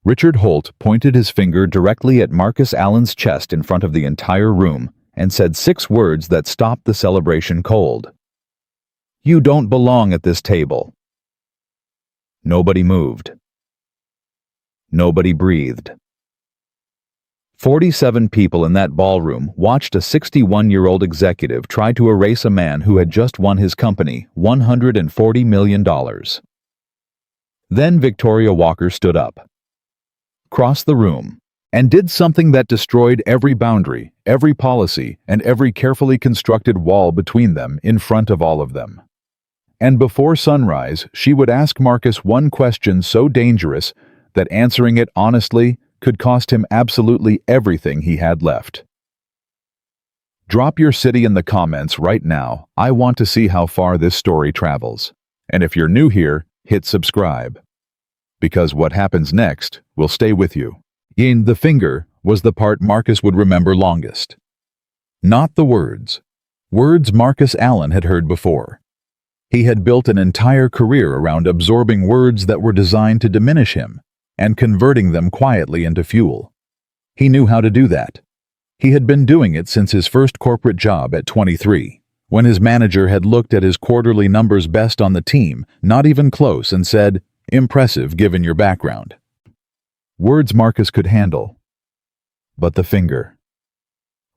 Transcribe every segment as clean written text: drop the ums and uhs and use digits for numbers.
Richard Holt pointed his finger directly at Marcus Allen's chest in front of the entire room and said 6 words that stopped the celebration cold. "You don't belong at this table." Nobody moved. Nobody breathed. 47 people in that ballroom watched a 61-year-old executive try to erase a man who had just won his company $140 million. Then Victoria Walker stood up, crossed the room, and did something that destroyed every boundary, every policy, and every carefully constructed wall between them in front of all of them. And before sunrise, she would ask Marcus one question so dangerous that answering it honestly could cost him absolutely everything he had left. Drop your city in the comments right now. I want to see how far this story travels. And if you're new here, hit subscribe. Because what happens next will stay with you. In the finger was the part Marcus would remember longest. Not the words. Words Marcus Allen had heard before. He had built an entire career around absorbing words that were designed to diminish him and converting them quietly into fuel. He knew how to do that. He had been doing it since his first corporate job at 23, when his manager had looked at his quarterly numbers best on the team, not even close, and said, "Impressive given your background." Words Marcus could handle. But the finger.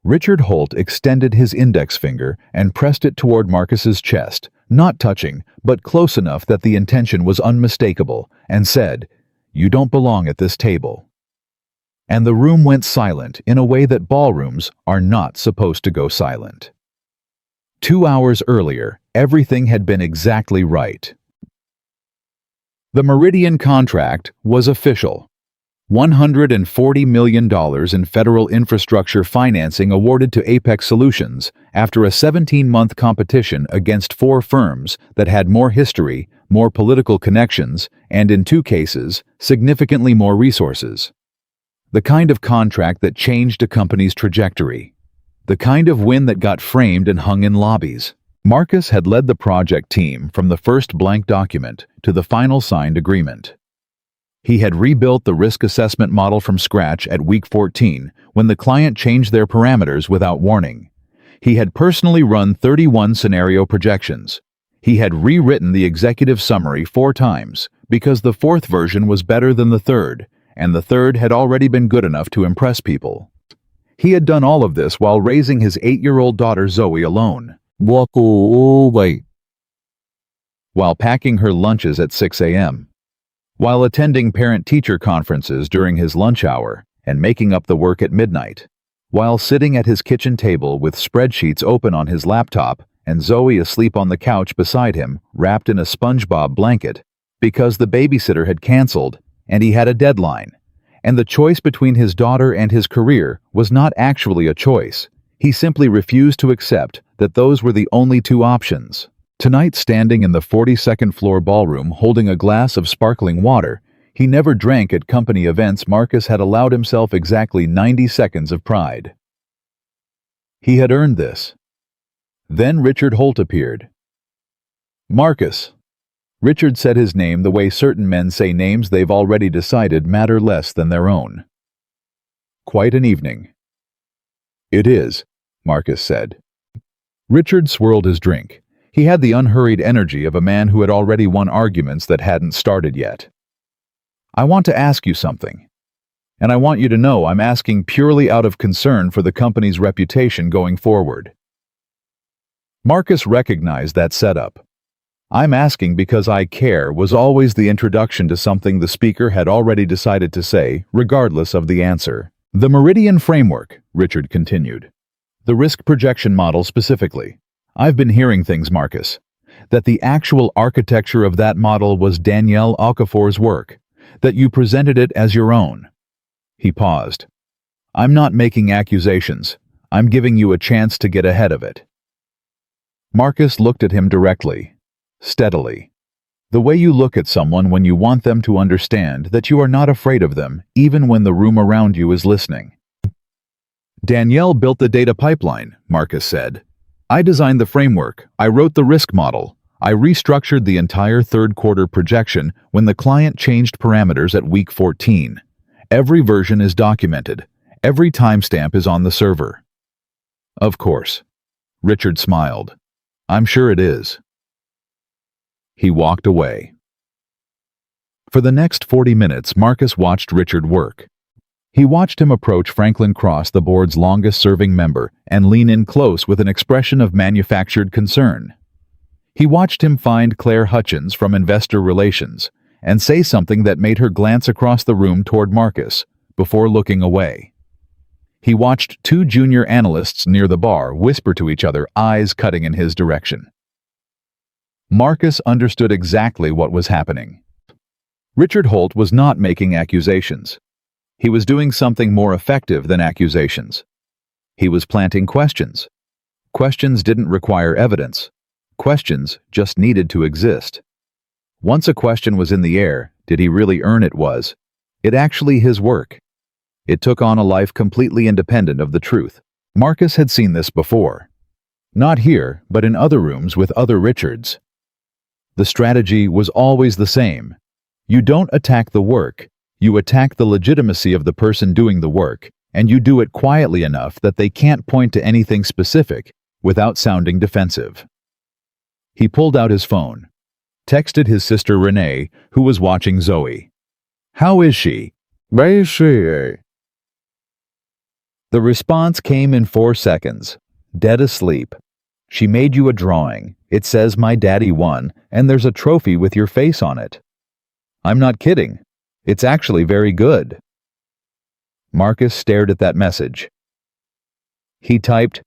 Richard Holt extended his index finger and pressed it toward Marcus's chest, not touching, but close enough that the intention was unmistakable, and said, "You don't belong at this table." And the room went silent in a way that ballrooms are not supposed to go silent. 2 hours earlier, everything had been exactly right. The Meridian contract was official. $140 million in federal infrastructure financing awarded to Apex Solutions after a 17-month competition against 4 firms that had more history, more political connections, and in 2 cases, significantly more resources. The kind of contract that changed a company's trajectory. The kind of win that got framed and hung in lobbies. Marcus had led the project team from the first blank document to the final signed agreement. He had rebuilt the risk assessment model from scratch at week 14 when the client changed their parameters without warning. He had personally run 31 scenario projections. He had rewritten the executive summary 4 times because the 4th version was better than the 3rd, and the 3rd had already been good enough to impress people. He had done all of this while raising his 8-year-old daughter Zoe alone. While packing her lunches at 6 a.m. While attending parent-teacher conferences during his lunch hour and making up the work at midnight. While sitting at his kitchen table with spreadsheets open on his laptop and Zoe asleep on the couch beside him, wrapped in a SpongeBob blanket, because the babysitter had canceled and he had a deadline. And the choice between his daughter and his career was not actually a choice. He simply refused to accept that those were the only 2 options. Tonight, standing in the 42nd floor ballroom holding a glass of sparkling water, he never drank at company events. Marcus had allowed himself exactly 90 seconds of pride. He had earned this. Then Richard Holt appeared. "Marcus." Richard said his name the way certain men say names they've already decided matter less than their own. "Quite an evening." "It is," Marcus said. Richard swirled his drink. He had the unhurried energy of a man who had already won arguments that hadn't started yet. "I want to ask you something. And I want you to know I'm asking purely out of concern for the company's reputation going forward." Marcus recognized that setup. "I'm asking because I care" was always the introduction to something the speaker had already decided to say, regardless of the answer. "The Meridian framework," Richard continued. "The risk projection model specifically. I've been hearing things, Marcus, that the actual architecture of that model was Danielle Okafor's work, that you presented it as your own." He paused. "I'm not making accusations. I'm giving you a chance to get ahead of it." Marcus looked at him directly, steadily. The way you look at someone when you want them to understand that you are not afraid of them, even when the room around you is listening. "Danielle built the data pipeline," Marcus said. "I designed the framework. I wrote the risk model. I restructured the entire 3rd quarter projection when the client changed parameters at week 14. Every version is documented. Every timestamp is on the server. Of course. Richard smiled. I'm sure it is. He walked away. For the next 40 minutes, Marcus watched Richard work. He watched him approach Franklin Cross, the board's longest-serving member, and lean in close with an expression of manufactured concern. He watched him find Claire Hutchins from Investor Relations and say something that made her glance across the room toward Marcus before looking away. He watched two junior analysts near the bar whisper to each other, eyes cutting in his direction. Marcus understood exactly what was happening. Richard Holt was not making accusations. He was doing something more effective than accusations. He was planting questions. Questions didn't require evidence. Questions just needed to exist. Once a question was in the air, did he really earn it? Was it actually his work? It took on a life completely independent of the truth. Marcus had seen this before. Not here, but in other rooms with other Richards. The strategy was always the same. You don't attack the work. You attack the legitimacy of the person doing the work, and you do it quietly enough that they can't point to anything specific without sounding defensive. He pulled out his phone, texted his sister Renee, who was watching Zoe. How is she? The response came in 4 seconds. Dead asleep. She made you a drawing. It says my daddy won, and there's a trophy with your face on it. I'm not kidding. It's actually very good. Marcus stared at that message. He typed,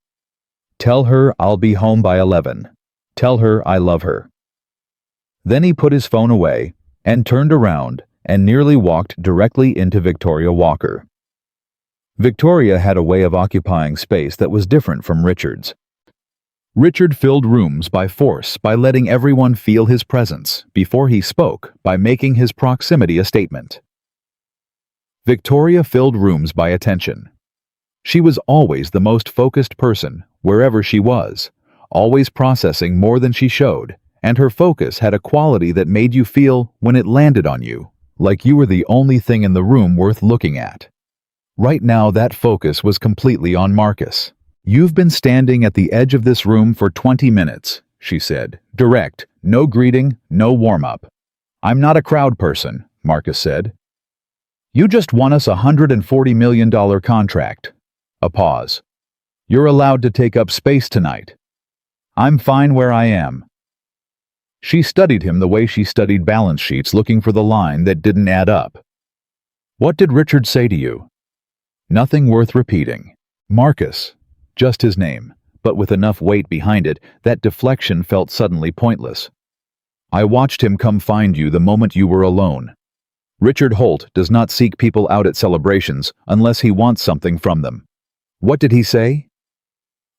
"Tell her I'll be home by 11. Tell her I love her." Then he put his phone away and turned around and nearly walked directly into Victoria Walker. Victoria had a way of occupying space that was different from Richard's. Richard filled rooms by force, by letting everyone feel his presence, before he spoke, by making his proximity a statement. Victoria filled rooms by attention. She was always the most focused person, wherever she was, always processing more than she showed, and her focus had a quality that made you feel, when it landed on you, like you were the only thing in the room worth looking at. Right now that focus was completely on Marcus. "You've been standing at the edge of this room for 20 minutes, she said. Direct, no greeting, no warm-up. I'm not a crowd person, Marcus said. You just won us a $140 million contract. A pause. You're allowed to take up space tonight. I'm fine where I am. She studied him the way she studied balance sheets, looking for the line that didn't add up. What did Richard say to you? Nothing worth repeating. Marcus. Just his name, but with enough weight behind it that deflection felt suddenly pointless. I watched him come find you the moment you were alone. Richard Holt does not seek people out at celebrations unless he wants something from them. What did he say?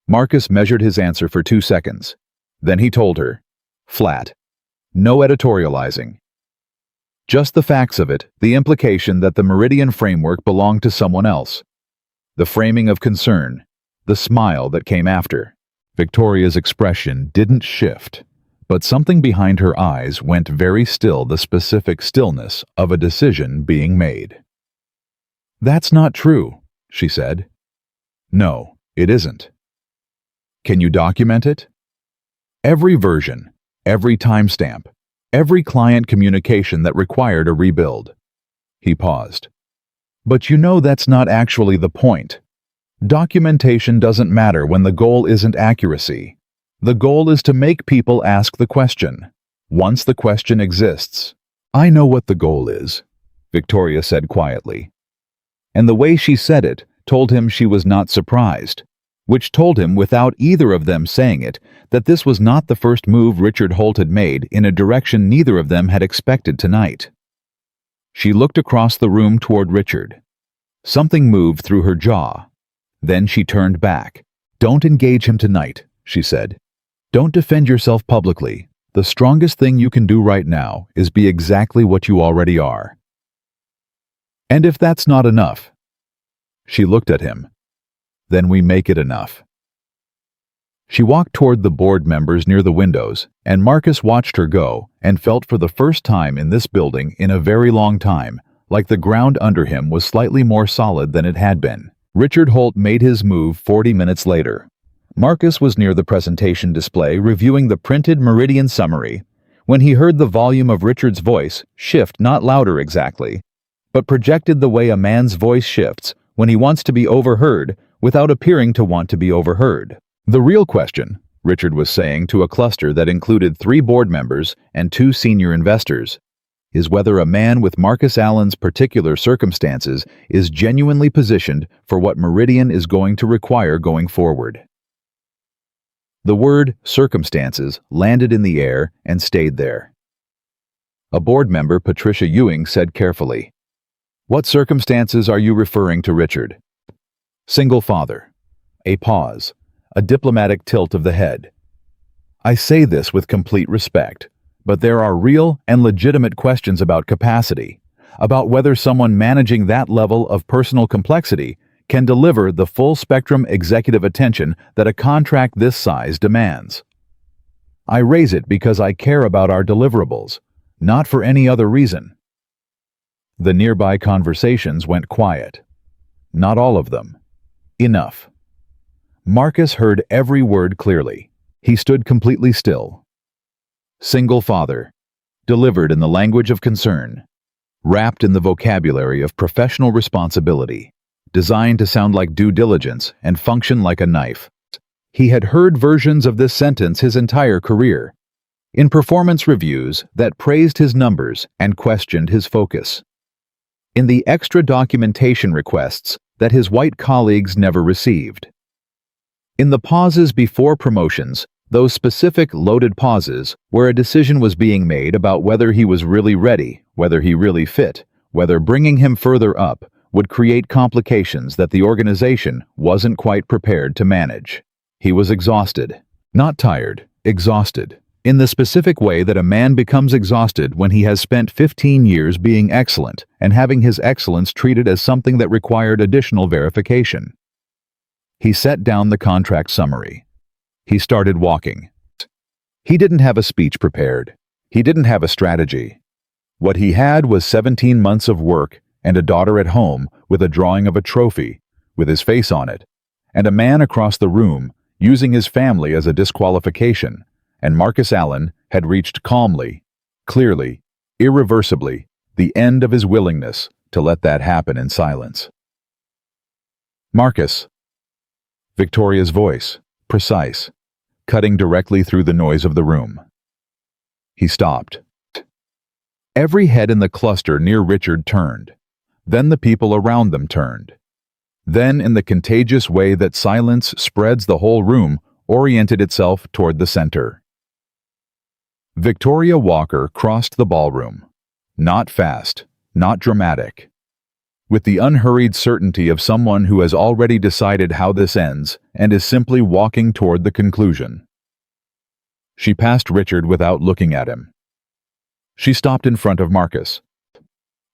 Marcus measured his answer for 2 seconds. Then he told her. Flat. No editorializing. Just the facts of it, the implication that the Meridian framework belonged to someone else. The framing of concern. The smile that came after. Victoria's expression didn't shift, but something behind her eyes went very still, the specific stillness of a decision being made. That's not true, she said. No, it isn't. Can you document it? Every version, every timestamp, every client communication that required a rebuild. He paused. But you know that's not actually the point. Documentation doesn't matter when the goal isn't accuracy. The goal is to make people ask the question. Once the question exists. I know what the goal is, Victoria said quietly. And the way she said it told him she was not surprised, which told him, without either of them saying it, that this was not the first move Richard Holt had made in a direction neither of them had expected tonight. She looked across the room toward Richard. Something moved through her jaw. Then she turned back. Don't engage him tonight, she said. Don't defend yourself publicly. The strongest thing you can do right now is be exactly what you already are. And if that's not enough, she looked at him, then we make it enough. She walked toward the board members near the windows, and Marcus watched her go and felt for the first time in this building in a very long time like the ground under him was slightly more solid than it had been. Richard Holt made his move 40 minutes later. Marcus was near the presentation display reviewing the printed Meridian summary when he heard the volume of Richard's voice shift, not louder exactly, but projected the way a man's voice shifts when he wants to be overheard without appearing to want to be overheard. "The real question," Richard was saying to a cluster that included 3 board members and 2 senior investors, "is whether a man with Marcus Allen's particular circumstances is genuinely positioned for what Meridian is going to require going forward." The word circumstances landed in the air and stayed there. A board member, Patricia Ewing, said carefully, "What circumstances are you referring to, Richard?" "Single father." A pause, a diplomatic tilt of the head. "I say this with complete respect, but there are real and legitimate questions about capacity, about whether someone managing that level of personal complexity can deliver the full-spectrum executive attention that a contract this size demands. I raise it because I care about our deliverables, not for any other reason." The nearby conversations went quiet. Not all of them. Enough. Marcus heard every word clearly. He stood completely still. Single father, delivered in the language of concern, wrapped in the vocabulary of professional responsibility, designed to sound like due diligence and function like a knife. He had heard versions of this sentence his entire career, in performance reviews that praised his numbers and questioned his focus, in the extra documentation requests that his white colleagues never received, in the pauses before promotions, those specific loaded pauses where a decision was being made about whether he was really ready, whether he really fit, whether bringing him further up would create complications that the organization wasn't quite prepared to manage. He was exhausted. Not tired, exhausted. In the specific way that a man becomes exhausted when he has spent 15 years being excellent and having his excellence treated as something that required additional verification. He set down the contract summary. He started walking. He didn't have a speech prepared. He didn't have a strategy. What he had was 17 months of work and a daughter at home with a drawing of a trophy, with his face on it, and a man across the room using his family as a disqualification, and Marcus Allen had reached calmly, clearly, irreversibly, the end of his willingness to let that happen in silence. "Marcus." Victoria's voice, precise, cutting directly through the noise of the room. He stopped. Every head in the cluster near Richard turned. Then the people around them turned. Then, in the contagious way that silence spreads the whole room, oriented itself toward the center. Victoria Walker crossed the ballroom. Not fast, not dramatic. With the unhurried certainty of someone who has already decided how this ends and is simply walking toward the conclusion. She passed Richard without looking at him. She stopped in front of Marcus.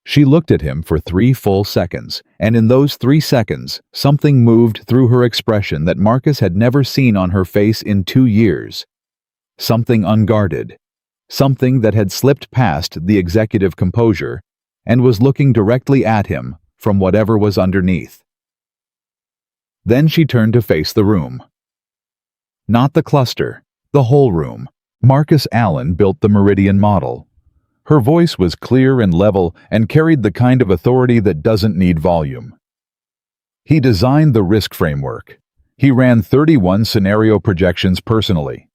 She looked at him for 3 full seconds, and in those 3 seconds, something moved through her expression that Marcus had never seen on her face in 2 years. Something unguarded. Something that had slipped past the executive composure and was looking directly at him from whatever was underneath. Then she turned to face the room. Not the cluster, the whole room. Marcus Allen built the Meridian model. Her voice was clear and level and carried the kind of authority that doesn't need volume. He designed the risk framework. He ran 31 scenario projections personally.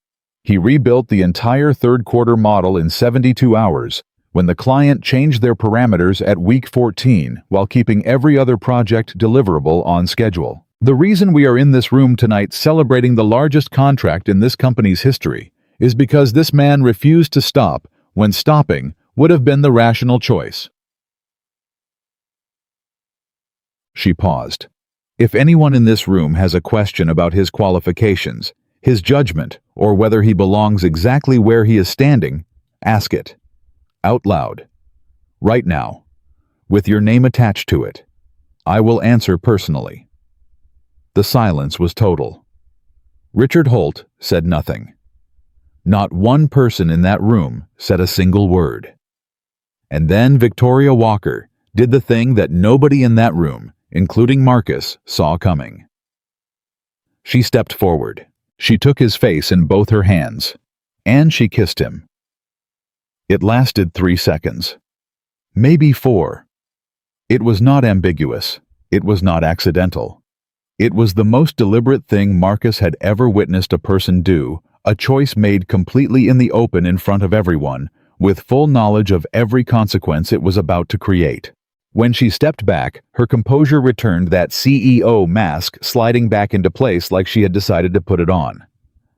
He rebuilt the entire third-quarter model in 72 hours when the client changed their parameters at week 14 while keeping every other project deliverable on schedule. The reason we are in this room tonight celebrating the largest contract in this company's history is because this man refused to stop when stopping would have been the rational choice. She paused. If anyone in this room has a question about his qualifications, his judgment, or whether he belongs exactly where he is standing, ask it. Out loud. Right now. With your name attached to it. I will answer personally. The silence was total. Richard Holt said nothing. Not one person in that room said a single word. And then Victoria Walker, did the thing that nobody in that room, including Marcus, saw coming. She stepped forward. She took his face in both her hands, and she kissed him. It lasted 3 seconds. Maybe 4. It was not ambiguous. It was not accidental. It was the most deliberate thing Marcus had ever witnessed a person do, a choice made completely in the open in front of everyone, with full knowledge of every consequence it was about to create. When she stepped back, her composure returned, that CEO mask sliding back into place like she had decided to put it on.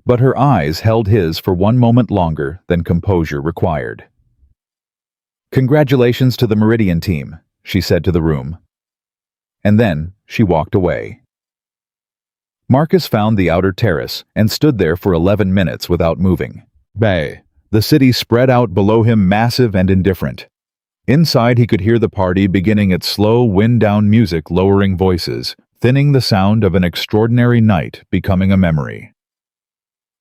But her eyes held his for one moment longer than composure required. "Congratulations to the Meridian team," she said to the room. And then she walked away. Marcus found the outer terrace and stood there for 11 minutes without moving. Bay. The city spread out below him, massive and indifferent. Inside, he could hear the party beginning its slow, wind-down music, lowering voices, thinning the sound of an extraordinary night becoming a memory.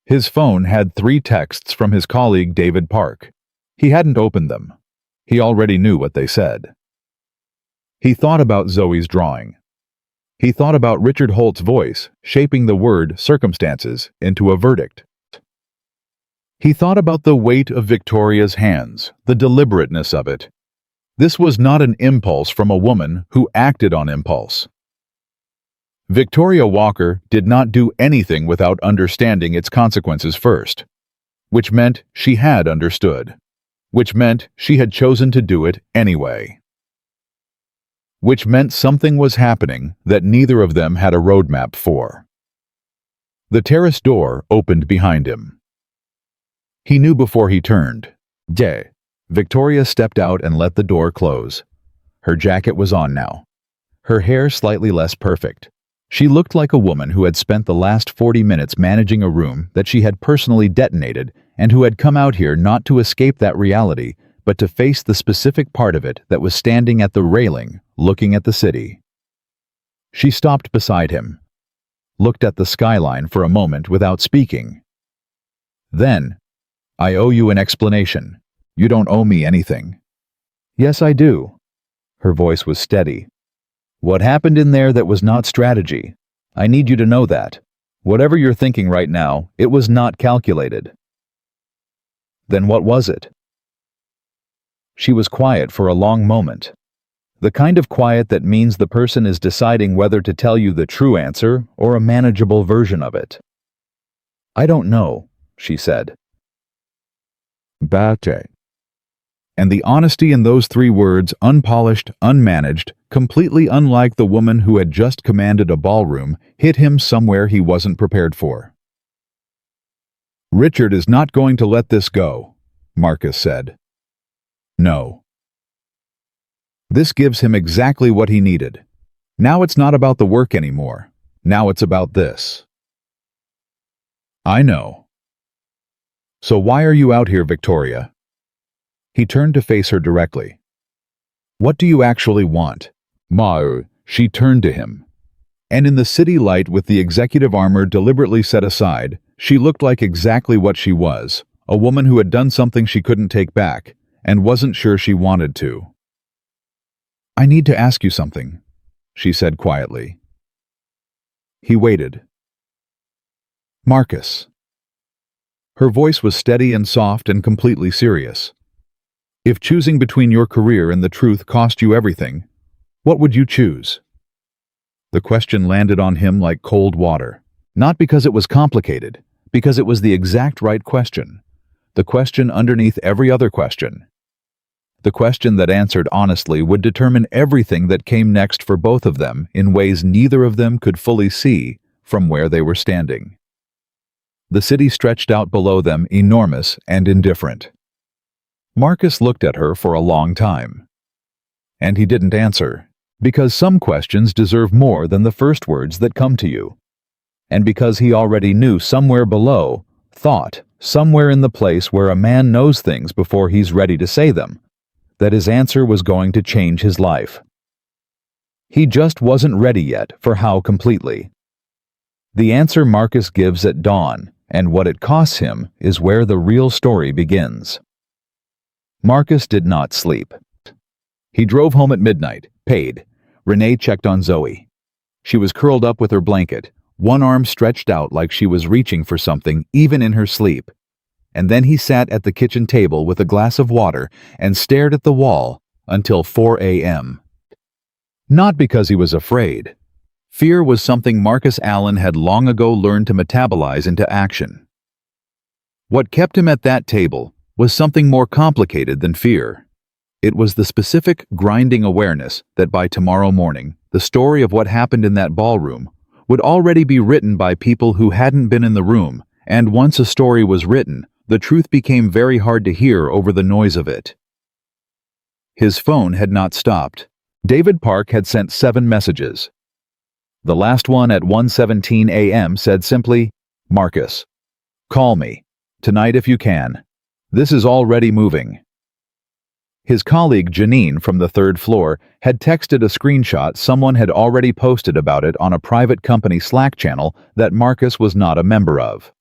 His phone had 3 texts from his colleague David Park. He hadn't opened them. He already knew what they said. He thought about Zoe's drawing. He thought about Richard Holt's voice, shaping the word circumstances into a verdict. He thought about the weight of Victoria's hands, the deliberateness of it. This was not an impulse from a woman who acted on impulse. Victoria Walker did not do anything without understanding its consequences first, which meant she had understood, which meant she had chosen to do it anyway, which meant something was happening that neither of them had a roadmap for. The terrace door opened behind him. He knew before he turned. Day. Victoria stepped out and let the door close. Her jacket was on now. Her hair slightly less perfect. She looked like a woman who had spent the last 40 minutes managing a room that she had personally detonated and who had come out here not to escape that reality, but to face the specific part of it that was standing at the railing, looking at the city. She stopped beside him, looked at the skyline for a moment without speaking. Then, "I owe you an explanation. You don't owe me anything." "Yes, I do." Her voice was steady. "What happened in there that was not strategy? I need you to know that. Whatever you're thinking right now, it was not calculated." "Then what was it?" She was quiet for a long moment. The kind of quiet that means the person is deciding whether to tell you the true answer or a manageable version of it. "I don't know," she said. "Bate." And the honesty in those 3 words, unpolished, unmanaged, completely unlike the woman who had just commanded a ballroom, hit him somewhere he wasn't prepared for. "Richard is not going to let this go," Marcus said. "No." This gives him exactly what he needed. Now it's not about the work anymore. Now it's about this. "I know." "So why are you out here, Victoria?" He turned to face her directly. "What do you actually want?" "Ma," she turned to him. And in the city light, with the executive armor deliberately set aside, she looked like exactly what she was, a woman who had done something she couldn't take back, and wasn't sure she wanted to. "I need to ask you something," she said quietly. He waited. "Marcus." Her voice was steady and soft and completely serious. "If choosing between your career and the truth cost you everything, what would you choose?" The question landed on him like cold water. Not because it was complicated, because it was the exact right question. The question underneath every other question. The question that answered honestly would determine everything that came next for both of them in ways neither of them could fully see from where they were standing. The city stretched out below them, enormous and indifferent. Marcus looked at her for a long time. And he didn't answer, because some questions deserve more than the first words that come to you. And because he already knew somewhere below, thought, somewhere in the place where a man knows things before he's ready to say them, that his answer was going to change his life. He just wasn't ready yet for how completely. The answer Marcus gives at dawn, and what it costs him, is where the real story begins. Marcus did not sleep. He drove home at midnight, paid. Renee checked on Zoe. She was curled up with her blanket, one arm stretched out like she was reaching for something even in her sleep. And then he sat at the kitchen table with a glass of water and stared at the wall until 4 a.m. Not because he was afraid. Fear was something Marcus Allen had long ago learned to metabolize into action. What kept him at that table was something more complicated than fear. It was the specific, grinding awareness that by tomorrow morning, the story of what happened in that ballroom would already be written by people who hadn't been in the room, and once a story was written, the truth became very hard to hear over the noise of it. His phone had not stopped. David Park had sent 7 messages. The last one at 1:17 a.m. said simply, "Marcus, call me. Tonight if you can. This is already moving." His colleague Janine from the 3rd floor had texted a screenshot someone had already posted about it on a private company Slack channel that Marcus was not a member of.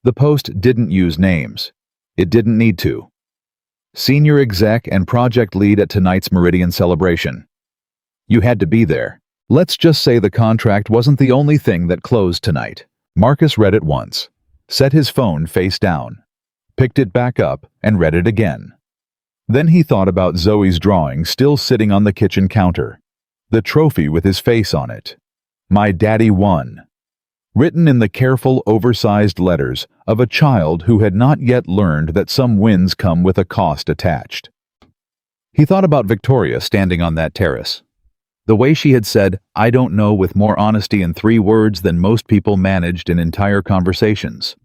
The post didn't use names. It didn't need to. Senior exec and project lead at tonight's Meridian celebration. You had to be there. Let's just say the contract wasn't the only thing that closed tonight. Marcus read it once, set his phone face down, picked it back up, and read it again. Then he thought about Zoe's drawing still sitting on the kitchen counter, the trophy with his face on it. "My daddy won." Written in the careful, oversized letters of a child who had not yet learned that some wins come with a cost attached. He thought about Victoria standing on that terrace. The way she had said, "I don't know," with more honesty in 3 words than most people managed in entire conversations.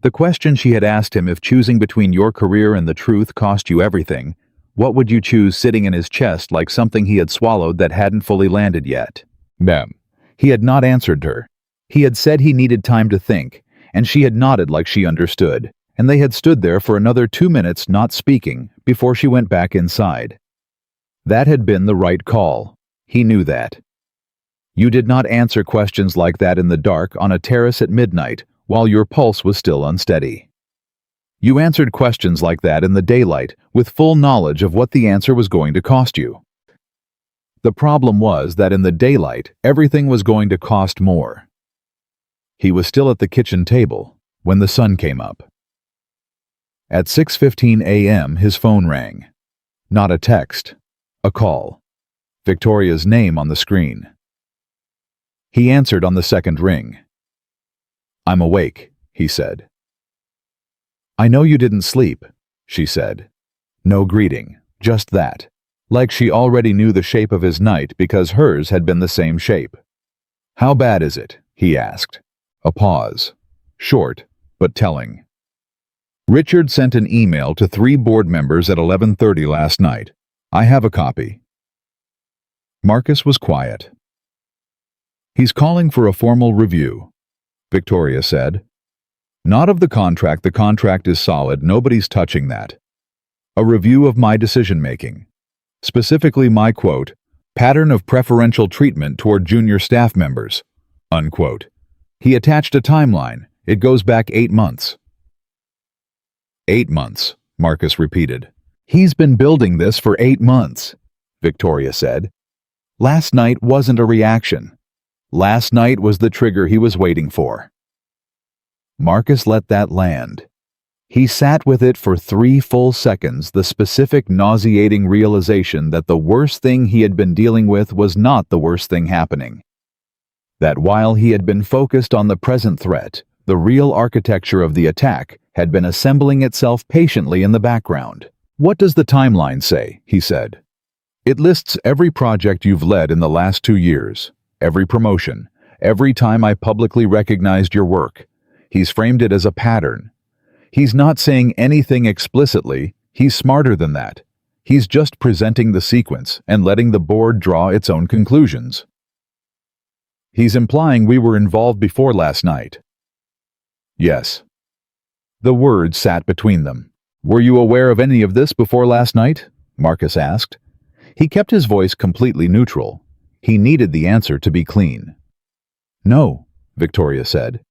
The question she had asked him, if choosing between your career and the truth cost you everything, what would you choose, sitting in his chest like something he had swallowed that hadn't fully landed yet. Ma'am. He had not answered her. He had said he needed time to think, and she had nodded like she understood, and they had stood there for another 2 minutes not speaking before she went back inside. That had been the right call. He knew that. You did not answer questions like that in the dark on a terrace at midnight while your pulse was still unsteady. You answered questions like that in the daylight with full knowledge of what the answer was going to cost you. The problem was that in the daylight, everything was going to cost more. He was still at the kitchen table when the sun came up. At 6:15 a.m. his phone rang. Not a text, a call. Victoria's name on the screen. He answered on the second ring. "I'm awake," he said. "I know you didn't sleep," she said. No greeting, just that. Like she already knew the shape of his night because hers had been the same shape. "How bad is it?" he asked. A pause. Short, but telling. "Richard sent an email to 3 board members at 11:30 last night. I have a copy." Marcus was quiet. "He's calling for a formal review," Victoria said. "Not of the contract is solid, nobody's touching that. A review of my decision-making. Specifically my, quote, pattern of preferential treatment toward junior staff members, unquote. He attached a timeline. It goes back 8 months. 8 months, Marcus repeated. "He's been building this for 8 months, Victoria said. Last night wasn't a reaction. Last night was the trigger he was waiting for." Marcus let that land. He sat with it for 3 full seconds, the specific nauseating realization that the worst thing he had been dealing with was not the worst thing happening. That while he had been focused on the present threat, the real architecture of the attack had been assembling itself patiently in the background. "What does the timeline say?" he said. "It lists every project you've led in the last 2 years. Every promotion, every time I publicly recognized your work. He's framed it as a pattern. He's not saying anything explicitly. He's smarter than that. He's just presenting the sequence and letting the board draw its own conclusions. He's implying we were involved before last night." "Yes." The words sat between them. "Were you aware of any of this before last night?" Marcus asked. He kept his voice completely neutral. He needed the answer to be clean. "No," Victoria said.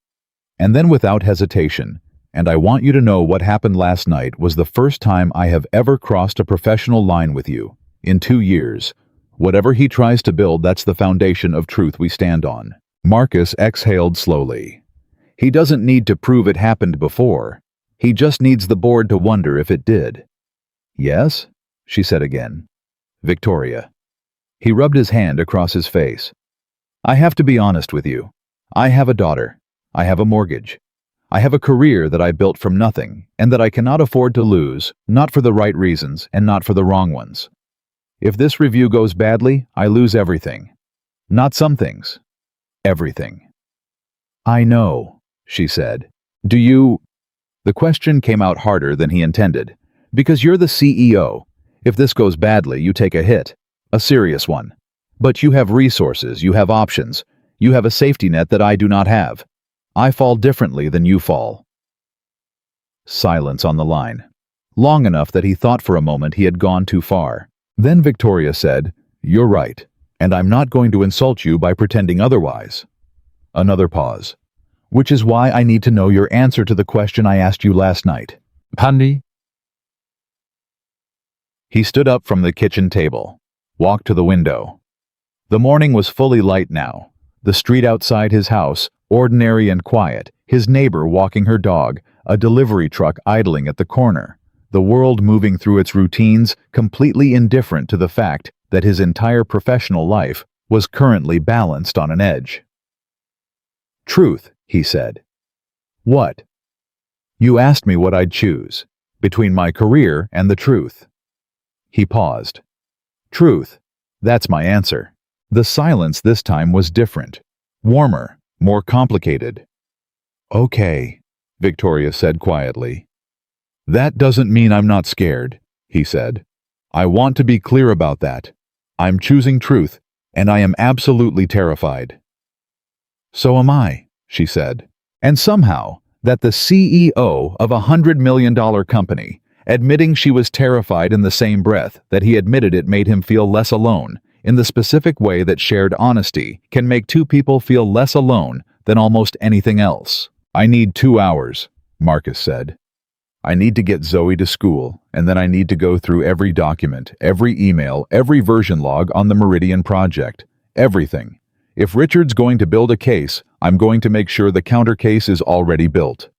And then without hesitation, "And I want you to know what happened last night was the first time I have ever crossed a professional line with you. In 2 years. Whatever he tries to build, that's the foundation of truth we stand on. Marcus exhaled slowly. He doesn't need to prove it happened before. He just needs the board to wonder if it did. Yes? She said again. Victoria. He rubbed his hand across his face. I have to be honest with you. I have a daughter. I have a mortgage. I have a career that I built from nothing and that I cannot afford to lose, not for the right reasons and not for the wrong ones. If this review goes badly, I lose everything. Not some things. Everything. I know, she said. Do you... The question came out harder than he intended. Because you're the CEO. If this goes badly, you take a hit. A serious one. But you have resources, you have options. You have a safety net that I do not have. I fall differently than you fall. Silence on the line. Long enough that he thought for a moment he had gone too far. Then Victoria said, You're right, and I'm not going to insult you by pretending otherwise. Another pause. Which is why I need to know your answer to the question I asked you last night. Pandy? He stood up from the kitchen table, walked to the window. The morning was fully light now. The street outside his house, ordinary and quiet, his neighbor walking her dog, a delivery truck idling at the corner, the world moving through its routines, completely indifferent to the fact that his entire professional life was currently balanced on an edge. Truth, he said. What? You asked me what I'd choose, between my career and the truth. He paused. Truth, that's my answer. The silence this time was different, warmer, more complicated. Okay, Victoria said quietly. That doesn't mean I'm not scared, he said. I want to be clear about that. I'm choosing truth, and I am absolutely terrified. So am I, she said. And somehow, that the CEO of a $100 million company, admitting she was terrified in the same breath that he admitted it made him feel less alone, in the specific way that shared honesty can make two people feel less alone than almost anything else. I need 2 hours, Marcus said. I need to get Zoe to school, and then I need to go through every document, every email, every version log on the Meridian project. Everything. If Richard's going to build a case, I'm going to make sure the counter case is already built.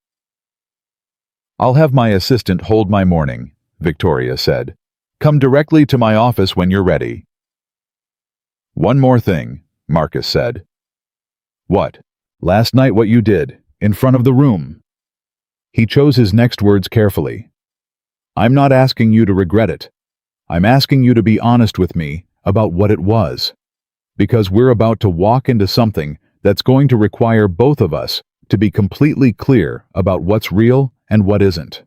I'll have my assistant hold my morning, Victoria said. Come directly to my office when you're ready. One more thing, Marcus said. What? Last night what you did, in front of the room. He chose his next words carefully. I'm not asking you to regret it. I'm asking you to be honest with me about what it was. Because we're about to walk into something that's going to require both of us to be completely clear about what's real and what isn't.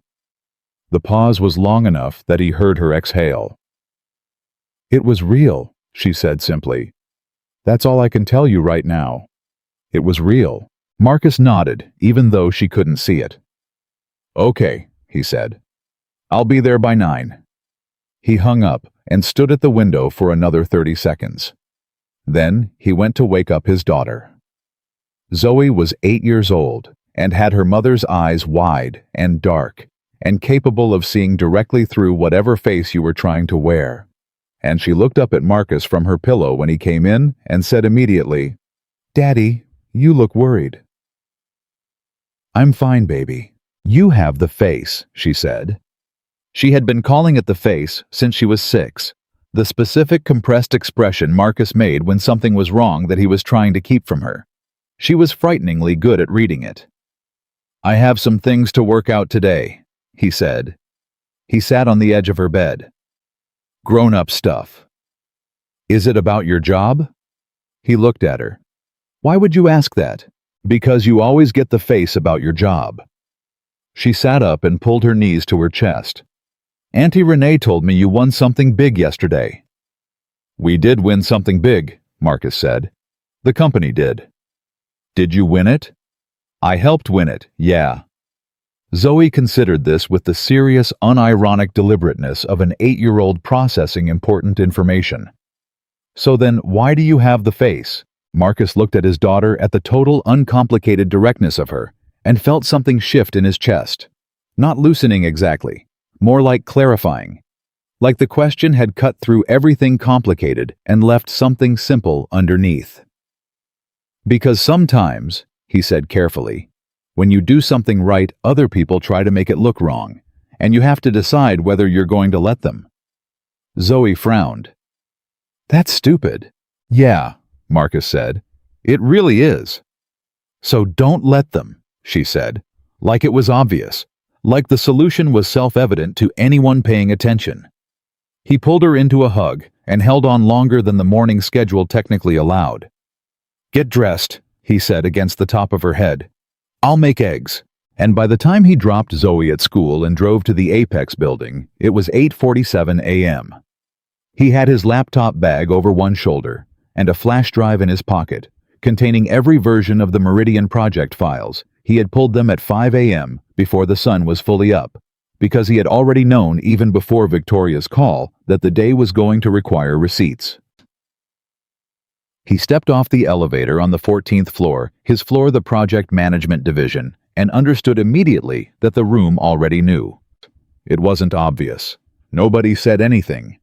The pause was long enough that he heard her exhale. It was real, she said simply. That's all I can tell you right now. It was real. Marcus nodded, even though she couldn't see it. Okay, he said. I'll be there by 9. He hung up and stood at the window for another 30 seconds. Then he went to wake up his daughter. Zoe was 8 years old and had her mother's eyes wide and dark and capable of seeing directly through whatever face you were trying to wear. And she looked up at Marcus from her pillow when he came in and said immediately, Daddy, you look worried. I'm fine, baby. You have the face, she said. She had been calling it the face since she was 6, the specific compressed expression Marcus made when something was wrong that he was trying to keep from her. She was frighteningly good at reading it. I have some things to work out today, he said. He sat on the edge of her bed. Grown-up stuff. Is it about your job? He looked at her. Why would you ask that? Because you always get the face about your job. She sat up and pulled her knees to her chest. Auntie Renee told me you won something big yesterday. We did win something big, Marcus said. The company did. Did you win it? I helped win it, yeah. Zoe considered this with the serious, unironic deliberateness of an 8-year-old processing important information. So then, why do you have the face? Marcus looked at his daughter at the total, uncomplicated directness of her, and felt something shift in his chest. Not loosening exactly, more like clarifying. like the question had cut through everything complicated and left something simple underneath. Because sometimes, he said carefully, when you do something right, other people try to make it look wrong, and you have to decide whether you're going to let them. Zoe frowned. That's stupid. Yeah, Marcus said. It really is. So don't let them, she said, like it was obvious, like the solution was self-evident to anyone paying attention. He pulled her into a hug and held on longer than the morning schedule technically allowed. Get dressed, he said against the top of her head. I'll make eggs. And by the time he dropped Zoe at school and drove to the Apex building, it was 8:47 a.m. He had his laptop bag over one shoulder and a flash drive in his pocket, containing every version of the Meridian project files. He had pulled them at 5 a.m. before the sun was fully up, because he had already known even before Victoria's call that the day was going to require receipts. He stepped off the elevator on the 14th floor, his floor the project management division, and understood immediately that the room already knew. It wasn't obvious. Nobody said anything.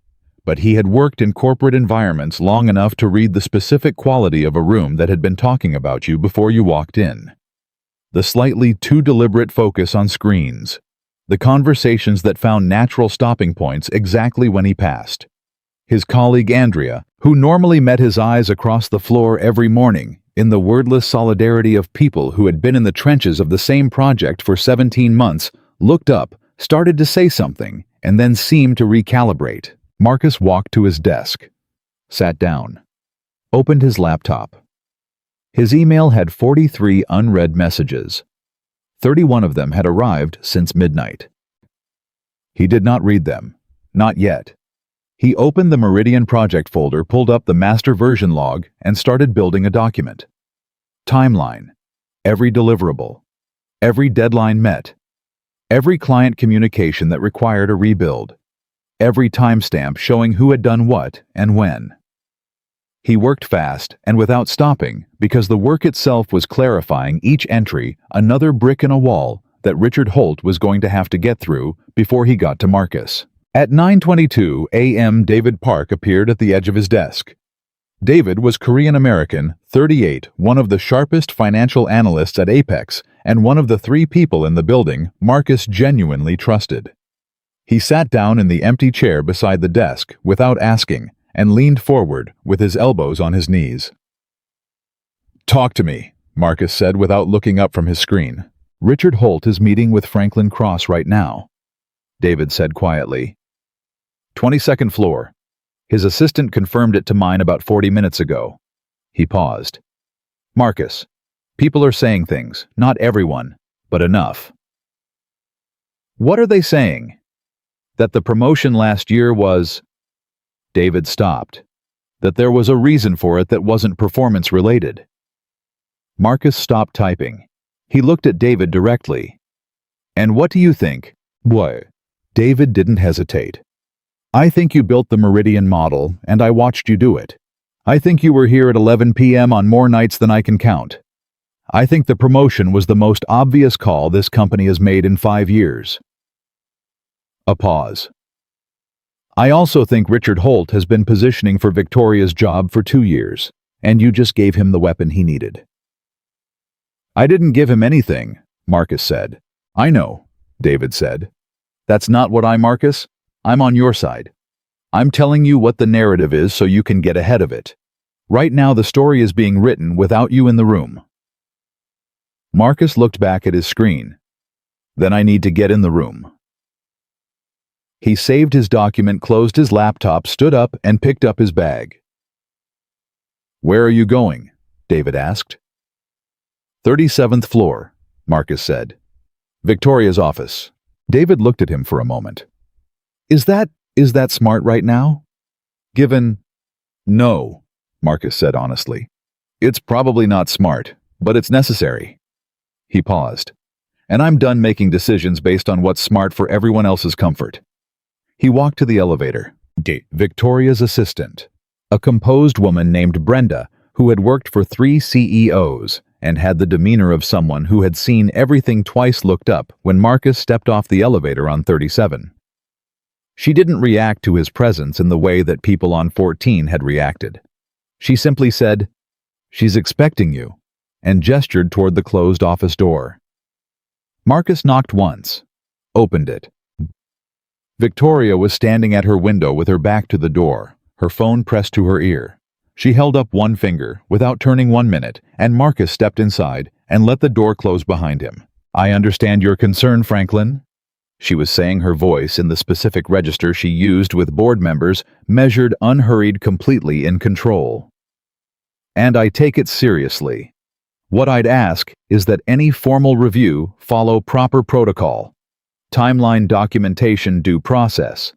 But he had worked in corporate environments long enough to read the specific quality of a room that had been talking about you before you walked in. The slightly too deliberate focus on screens. The conversations that found natural stopping points exactly when he passed. His colleague Andrea, who normally met his eyes across the floor every morning, in the wordless solidarity of people who had been in the trenches of the same project for 17 months, looked up, started to say something, and then seemed to recalibrate. Marcus walked to his desk, sat down, opened his laptop. His email had 43 unread messages. 31 of them had arrived since midnight. He did not read them, not yet. He opened the Meridian project folder, pulled up the master version log, and started building a document. Timeline, every deliverable, every deadline met, every client communication that required a rebuild, every timestamp showing who had done what and when. He worked fast and without stopping because the work itself was clarifying each entry, another brick in a wall that Richard Holt was going to have to get through before he got to Marcus. At 9:22 a.m. David Park appeared at the edge of his desk. David was Korean-American, 38, one of the sharpest financial analysts at Apex, and one of the 3 people in the building Marcus genuinely trusted. He sat down in the empty chair beside the desk without asking and leaned forward with his elbows on his knees. "Talk to me," Marcus said without looking up from his screen. "Richard Holt is meeting with Franklin Cross right now," David said quietly. 22nd floor. His assistant confirmed it to mine about 40 minutes ago. He paused. "Marcus, people are saying things, not everyone, but enough." "What are they saying?" "That the promotion last year was..." David stopped. "That there was a reason for it that wasn't performance-related." Marcus stopped typing. He looked at David directly. "And what do you think?" "What?" David didn't hesitate. "I think you built the Meridian model, and I watched you do it. I think you were here at 11 p.m. on more nights than I can count. I think the promotion was the most obvious call this company has made in 5 years." A pause. "I also think Richard Holt has been positioning for Victoria's job for 2 years, and you just gave him the weapon he needed." "I didn't give him anything," Marcus said. "I know," David said. "That's not what Marcus. I'm on your side. I'm telling you what the narrative is so you can get ahead of it. Right now the story is being written without you in the room." Marcus looked back at his screen. "Then I need to get in the room." He saved his document, closed his laptop, stood up, and picked up his bag. "Where are you going?" David asked. 37th floor, Marcus said. "Victoria's office." David looked at him for a moment. Is that smart right now? Given... No, Marcus said honestly. "It's probably not smart, but it's necessary." He paused. "And I'm done making decisions based on what's smart for everyone else's comfort." He walked to the elevator. Victoria's assistant, a composed woman named Brenda, who had worked for 3 CEOs and had the demeanor of someone who had seen everything twice, looked up when Marcus stepped off the elevator on 37. She didn't react to his presence in the way that people on 14 had reacted. She simply said, "She's expecting you," and gestured toward the closed office door. Marcus knocked once, opened it. Victoria was standing at her window with her back to the door, her phone pressed to her ear. She held up one finger, without turning 1 minute, and Marcus stepped inside and let the door close behind him. "I understand your concern, Franklin," she was saying, her voice in the specific register she used with board members, measured, unhurried, completely in control. "And I take it seriously. What I'd ask is that any formal review follow proper protocol, timeline, documentation, due process.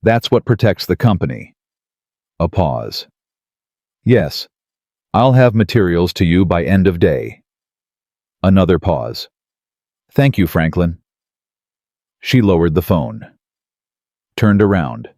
That's what protects the company." A pause. "Yes, I'll have materials to you by end of day." Another pause. "Thank you, Franklin." She lowered the phone, turned around.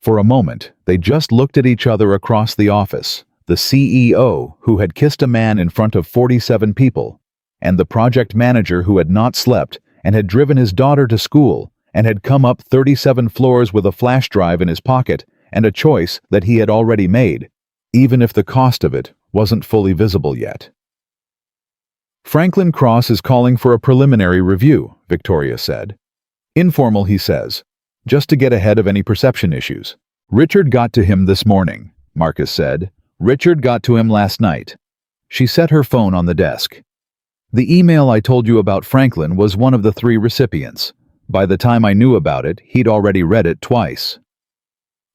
For a moment, they just looked at each other across the office, the CEO who had kissed a man in front of 47 people, and the project manager who had not slept and had driven his daughter to school and had come up 37 floors with a flash drive in his pocket and a choice that he had already made, even if the cost of it wasn't fully visible yet. "Franklin Cross is calling for a preliminary review," Victoria said. "Informal, he says, just to get ahead of any perception issues. Richard got to him this morning," Marcus said. "Richard got to him last night." She set her phone on the desk. "The email I told you about Franklin was one of the 3 recipients. By the time I knew about it, he'd already read it twice."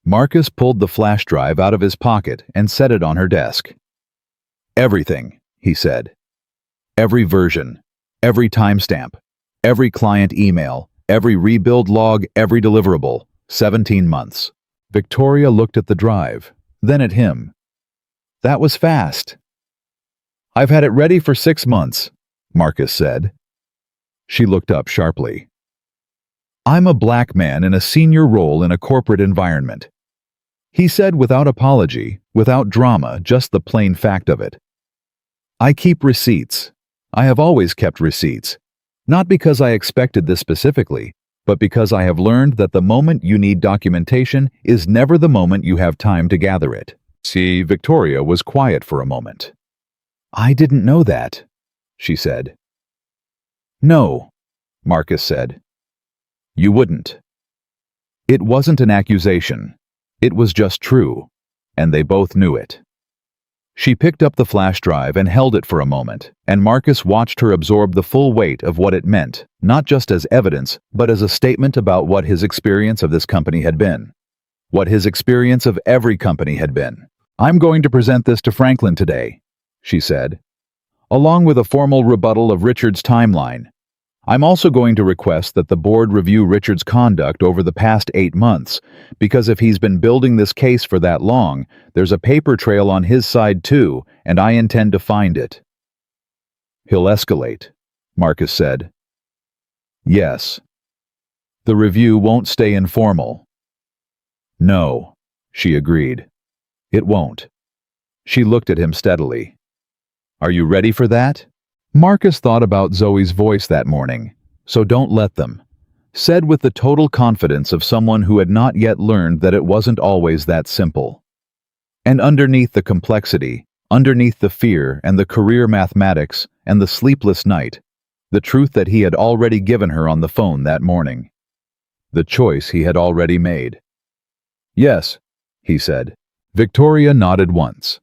Marcus pulled the flash drive out of his pocket and set it on her desk. "Everything," he said. "Every version, every timestamp, every client email, every rebuild log, every deliverable, 17 months. Victoria looked at the drive, then at him. "That was fast." "I've had it ready for 6 months, Marcus said. She looked up sharply. "I'm a black man in a senior role in a corporate environment," he said without apology, without drama, just the plain fact of it. "I keep receipts. I have always kept receipts. Not because I expected this specifically, but because I have learned that the moment you need documentation is never the moment you have time to gather it." See, Victoria was quiet for a moment. "I didn't know that," she said. "No," Marcus said. "You wouldn't." It wasn't an accusation. It was just true, and they both knew it. She picked up the flash drive and held it for a moment, and Marcus watched her absorb the full weight of what it meant, not just as evidence, but as a statement about what his experience of this company had been. What his experience of every company had been. "I'm going to present this to Franklin today," she said, "along with a formal rebuttal of Richard's timeline. I'm also going to request that the board review Richard's conduct over the past 8 months, because if he's been building this case for that long, there's a paper trail on his side too, and I intend to find it." "He'll escalate," Marcus said. "Yes. The review won't stay informal." "No," she agreed. "It won't." She looked at him steadily. "Are you ready for that?" Marcus thought about Zoe's voice that morning. "So don't let them," said with the total confidence of someone who had not yet learned that it wasn't always that simple. And underneath the complexity, underneath the fear and the career mathematics and the sleepless night, the truth that he had already given her on the phone that morning. The choice he had already made. "Yes," he said. Victoria nodded once.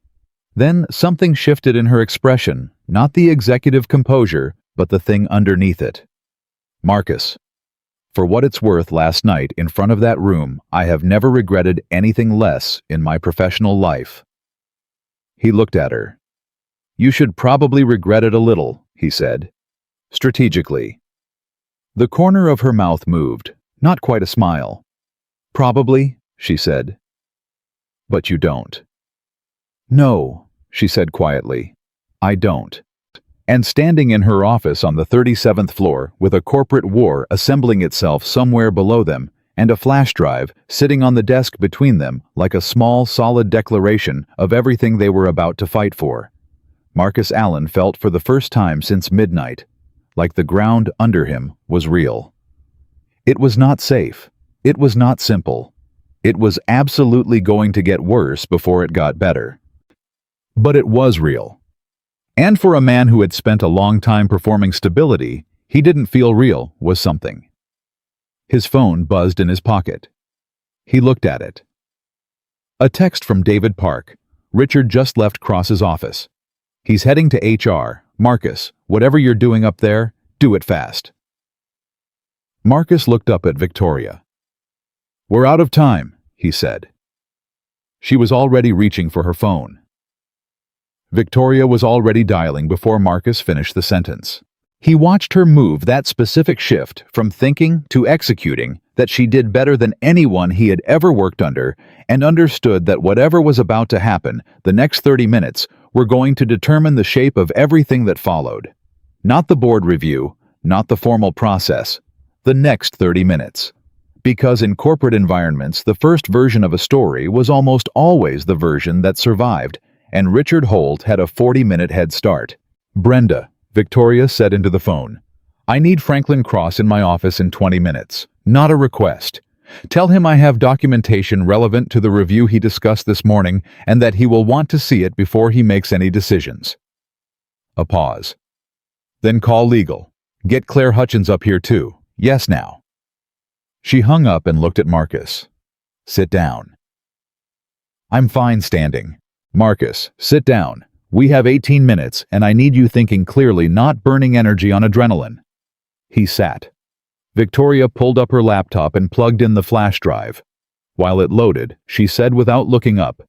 Then something shifted in her expression, not the executive composure, but the thing underneath it. "Marcus, for what it's worth, last night in front of that room, I have never regretted anything less in my professional life." He looked at her. "You should probably regret it a little," he said, strategically. The corner of her mouth moved, not quite a smile. "Probably," she said. "But you don't." "No," she said quietly. "I don't." And standing in her office on the 37th floor, with a corporate war assembling itself somewhere below them, and a flash drive sitting on the desk between them like a small, solid declaration of everything they were about to fight for, Marcus Allen felt for the first time since midnight, like the ground under him was real. It was not safe, It was not simple. It was absolutely going to get worse before it got better. But it was real. And for a man who had spent a long time performing stability, he didn't feel real was something. His phone buzzed in his pocket. He looked at it. A text from David Park. Richard just left Cross's office. He's heading to HR. Marcus, whatever you're doing up there, do it fast. Marcus looked up at Victoria. We're out of time, he said. She was already reaching for her phone. Victoria was already dialing before Marcus finished the sentence. He watched her move that specific shift from thinking to executing that she did better than anyone he had ever worked under, and understood that whatever was about to happen, the next 30 minutes, were going to determine the shape of everything that followed. Not the board review, not the formal process, the next 30 minutes. Because in corporate environments, the first version of a story was almost always the version that survived, and Richard Holt had a 40-minute head start. Brenda, Victoria said into the phone, I need Franklin Cross in my office in 20 minutes. Not a request. Tell him I have documentation relevant to the review he discussed this morning and that he will want to see it before he makes any decisions. A pause. Then call legal. Get Claire Hutchins up here too. Yes now. She hung up and looked at Marcus. Sit down. I'm fine standing. Marcus, sit down. We have 18 minutes, and I need you thinking clearly, not burning energy on adrenaline. He sat. Victoria pulled up her laptop and plugged in the flash drive. While it loaded, she said without looking up,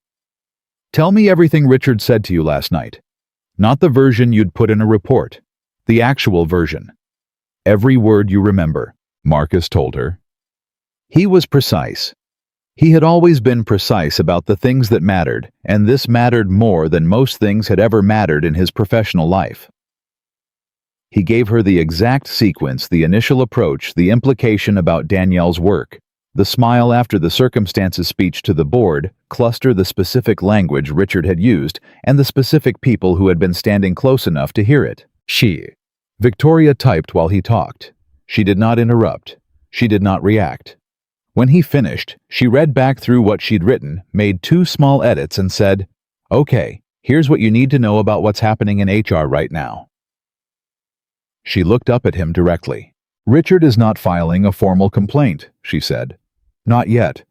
Tell me everything Richard said to you last night. Not the version you'd put in a report. The actual version. Every word you remember, Marcus told her. He was precise. He had always been precise about the things that mattered, and this mattered more than most things had ever mattered in his professional life. He gave her the exact sequence, the initial approach, the implication about Danielle's work, the smile after the circumstances speech to the board, cluster the specific language Richard had used, and the specific people who had been standing close enough to hear it. Victoria typed while he talked. She did not interrupt. She did not react. When he finished, she read back through what she'd written, made 2 small edits, and said, Okay, here's what you need to know about what's happening in HR right now. She looked up at him directly. Richard is not filing a formal complaint, she said. Not yet.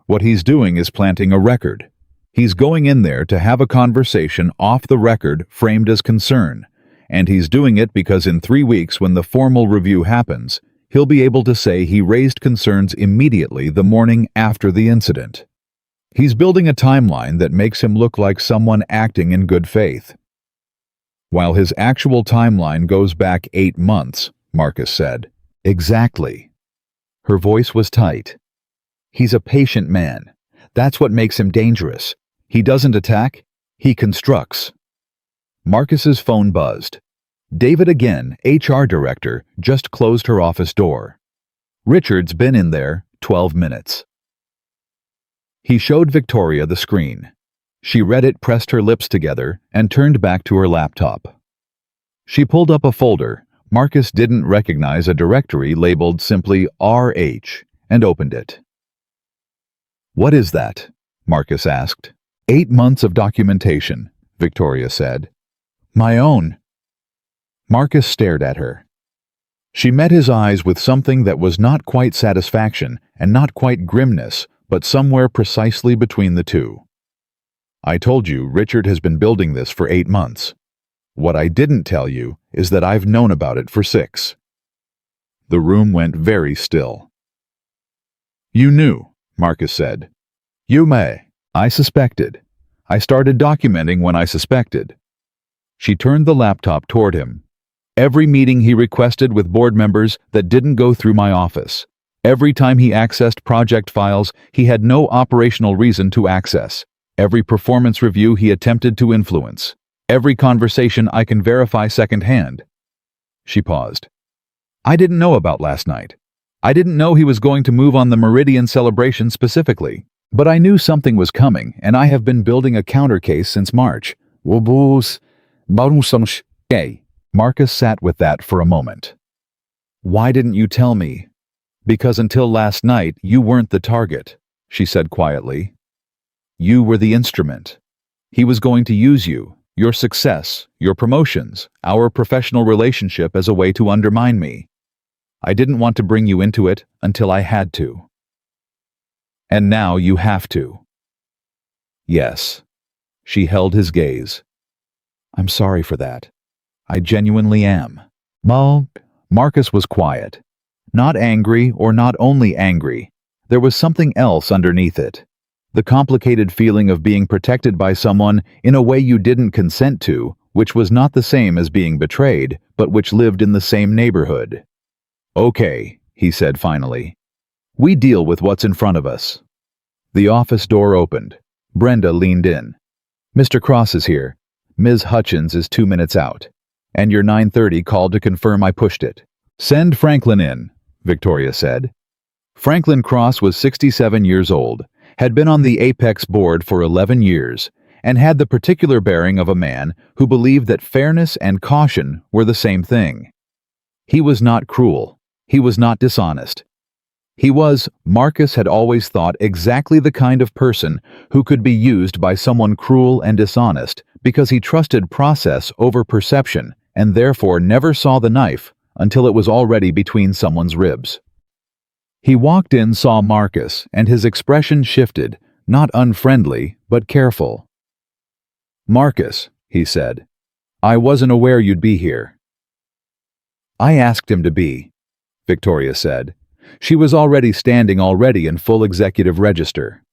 What he's doing is planting a record. He's going in there to have a conversation off the record framed as concern, and he's doing it because in 3 weeks when the formal review happens, he'll be able to say he raised concerns immediately the morning after the incident. He's building a timeline that makes him look like someone acting in good faith. While his actual timeline goes back 8 months, Marcus said. Exactly. Her voice was tight. He's a patient man. That's what makes him dangerous. He doesn't attack, he constructs. Marcus's phone buzzed. David again, HR director, just closed her office door. Richard's been in there 12 minutes. He showed Victoria the screen. She read it, pressed her lips together, and turned back to her laptop. She pulled up a folder. Marcus didn't recognize a directory labeled simply RH, and opened it. What is that? Marcus asked. 8 months of documentation, Victoria said. My own. Marcus stared at her. She met his eyes with something that was not quite satisfaction and not quite grimness, but somewhere precisely between the two. I told you Richard has been building this for 8 months. What I didn't tell you is that I've known about it for 6. The room went very still. You knew, Marcus said. You may. I suspected. I started documenting when I suspected. She turned the laptop toward him. Every meeting he requested with board members that didn't go through my office. Every time he accessed project files he had no operational reason to access. Every performance review he attempted to influence. Every conversation I can verify secondhand. She paused. I didn't know about last night. I didn't know he was going to move on the Meridian celebration specifically. But I knew something was coming, and I have been building a counter case since March. Marcus sat with that for a moment. Why didn't you tell me? Because until last night, you weren't the target, she said quietly. You were the instrument. He was going to use you, your success, your promotions, our professional relationship as a way to undermine me. I didn't want to bring you into it until I had to. And now you have to. Yes. She held his gaze. I'm sorry for that. I genuinely am. Marcus was quiet. Not angry or not only angry. There was something else underneath it. The complicated feeling of being protected by someone in a way you didn't consent to, which was not the same as being betrayed, but which lived in the same neighborhood. Okay, he said finally. We deal with what's in front of us. The office door opened. Brenda leaned in. Mr. Cross is here. Ms. Hutchins is 2 minutes out. And your 9:30 called to confirm I pushed it. Send Franklin in, Victoria said. Franklin Cross was 67 years old, had been on the Apex board for 11 years, and had the particular bearing of a man who believed that fairness and caution were the same thing. He was not cruel. He was not dishonest. He was, Marcus had always thought, exactly the kind of person who could be used by someone cruel and dishonest because he trusted process over perception and therefore never saw the knife until it was already between someone's ribs. He walked in, saw Marcus, and his expression shifted, not unfriendly, but careful. Marcus, he said, I wasn't aware you'd be here. I asked him to be, Victoria said. She was already standing in full executive register.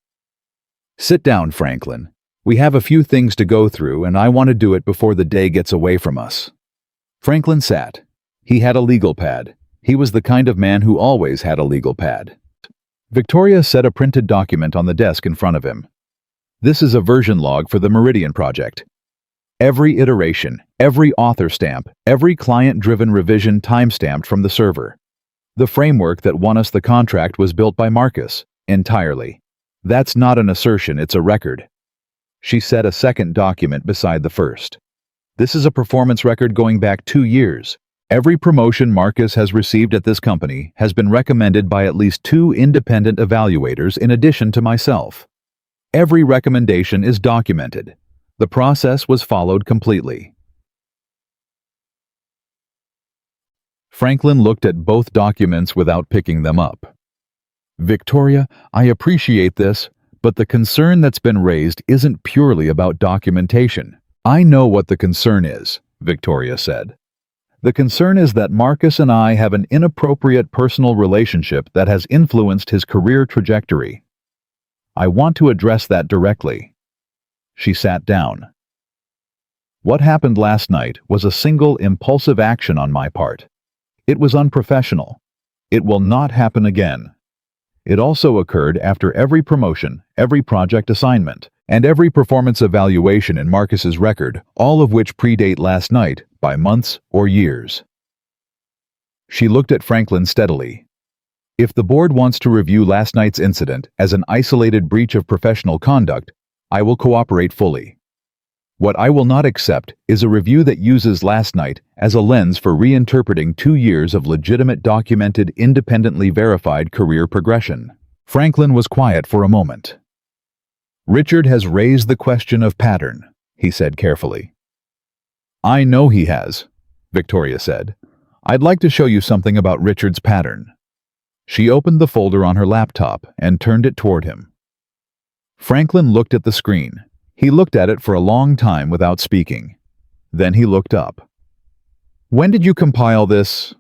Sit down, Franklin. We have a few things to go through, and I want to do it before the day gets away from us. Franklin sat. He had a legal pad. He was the kind of man who always had a legal pad. Victoria set a printed document on the desk in front of him. This is a version log for the Meridian project. Every iteration, every author stamp, every client-driven revision time-stamped from the server. The framework that won us the contract was built by Marcus, entirely. That's not an assertion, it's a record. She set a second document beside the first. This is a performance record going back 2 years. Every promotion Marcus has received at this company has been recommended by at least 2 independent evaluators in addition to myself. Every recommendation is documented. The process was followed completely. Franklin looked at both documents without picking them up. Victoria, I appreciate this, but the concern that's been raised isn't purely about documentation. I know what the concern is, Victoria said. The concern is that Marcus and I have an inappropriate personal relationship that has influenced his career trajectory. I want to address that directly. She sat down. What happened last night was a single impulsive action on my part. It was unprofessional. It will not happen again. It also occurred after every promotion, every project assignment, and every performance evaluation in Marcus's record, all of which predate last night by months or years. She looked at Franklin steadily. If the board wants to review last night's incident as an isolated breach of professional conduct, I will cooperate fully. What I will not accept is a review that uses last night as a lens for reinterpreting 2 years of legitimate, documented, independently verified career progression. Franklin was quiet for a moment. Richard has raised the question of pattern, he said carefully. I know he has, Victoria said. I'd like to show you something about Richard's pattern. She opened the folder on her laptop and turned it toward him. Franklin looked at the screen. He looked at it for a long time without speaking. Then he looked up. When did you compile this?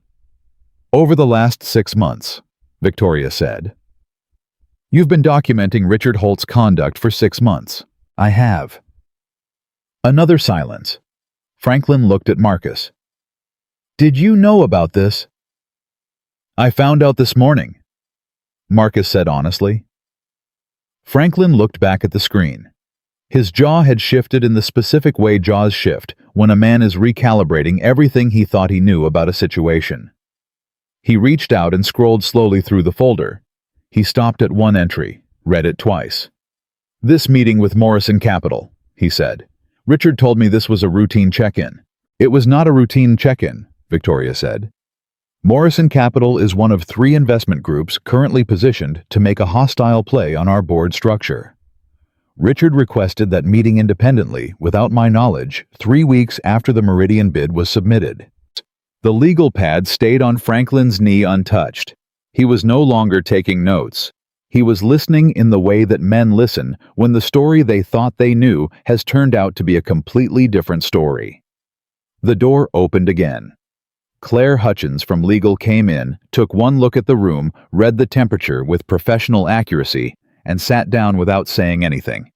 Over the last 6 months, Victoria said. You've been documenting Richard Holt's conduct for 6 months. I have. Another silence. Franklin looked at Marcus. Did you know about this? I found out this morning, Marcus said honestly. Franklin looked back at the screen. His jaw had shifted in the specific way jaws shift when a man is recalibrating everything he thought he knew about a situation. He reached out and scrolled slowly through the folder. He stopped at one entry, read it twice. This meeting with Morrison Capital, he said. Richard told me this was a routine check-in. It was not a routine check-in, Victoria said. Morrison Capital is one of 3 investment groups currently positioned to make a hostile play on our board structure. Richard requested that meeting independently, without my knowledge, 3 weeks after the Meridian bid was submitted. The legal pad stayed on Franklin's knee untouched. He was no longer taking notes. He was listening in the way that men listen when the story they thought they knew has turned out to be a completely different story. The door opened again. Claire Hutchins from legal came in, took one look at the room, read the temperature with professional accuracy, and sat down without saying anything.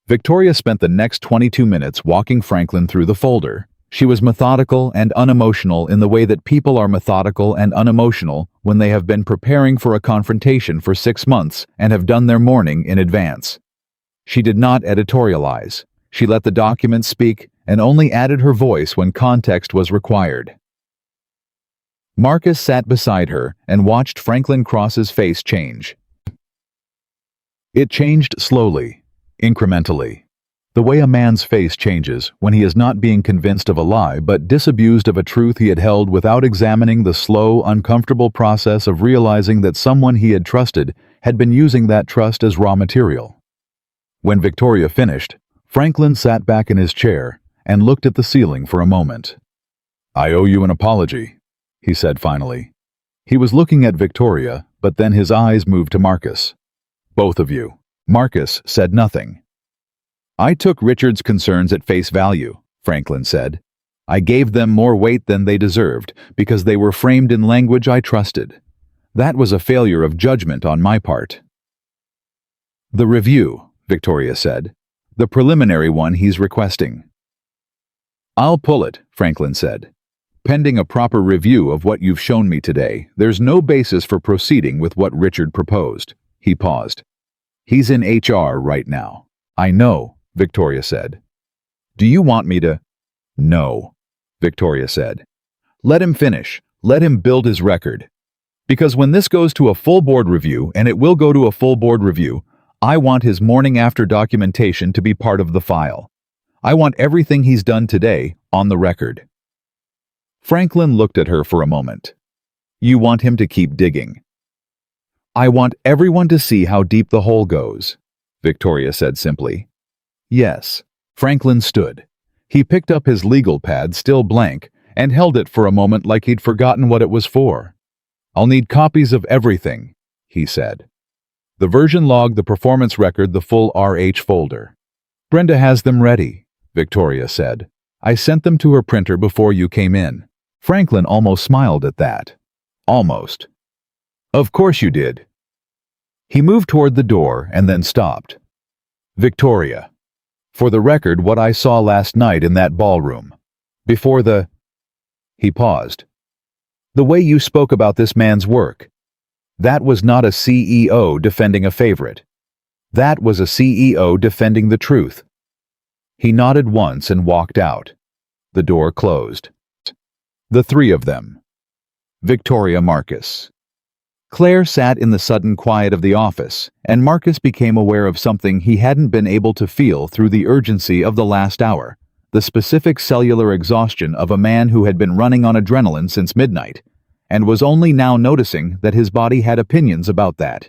Victoria spent the next 22 minutes walking Franklin through the folder. She was methodical and unemotional in the way that people are methodical and unemotional when they have been preparing for a confrontation for 6 months and have done their mourning in advance. She did not editorialize. She let the document speak and only added her voice when context was required. Marcus sat beside her and watched Franklin Cross's face change. It changed slowly, incrementally. The way a man's face changes when he is not being convinced of a lie but disabused of a truth he had held without examining the slow, uncomfortable process of realizing that someone he had trusted had been using that trust as raw material. When Victoria finished, Franklin sat back in his chair and looked at the ceiling for a moment. "I owe you an apology," he said finally. He was looking at Victoria, but then his eyes moved to Marcus. "Both of you." Marcus said nothing. "I took Richard's concerns at face value," Franklin said. "I gave them more weight than they deserved because they were framed in language I trusted. That was a failure of judgment on my part." "The review," Victoria said. "The preliminary one he's requesting." "I'll pull it," Franklin said. "Pending a proper review of what you've shown me today, there's no basis for proceeding with what Richard proposed." He paused. "He's in HR right now." "I know," Victoria said. "Do you want me to?" "No," Victoria said. "Let him finish. Let him build his record. Because when this goes to a full board review, and it will go to a full board review, I want his morning after documentation to be part of the file. I want everything he's done today on the record." Franklin looked at her for a moment. "You want him to keep digging?" "I want everyone to see how deep the hole goes," Victoria said simply. "Yes." Franklin stood. He picked up his legal pad, still blank, and held it for a moment like he'd forgotten what it was for. "I'll need copies of everything," he said. "The version log, the performance record, the full RH folder." "Brenda has them ready," Victoria said. "I sent them to her printer before you came in." Franklin almost smiled at that. Almost. "Of course you did." He moved toward the door and then stopped. "Victoria, for the record, what I saw last night in that ballroom, before the—" He paused. "The way you spoke about this man's work, that was not a CEO defending a favorite. That was a CEO defending the truth." He nodded once and walked out. The door closed. The 3 of them. Victoria, Marcus. Claire sat in the sudden quiet of the office, and Marcus became aware of something he hadn't been able to feel through the urgency of the last hour, the specific cellular exhaustion of a man who had been running on adrenaline since midnight, and was only now noticing that his body had opinions about that.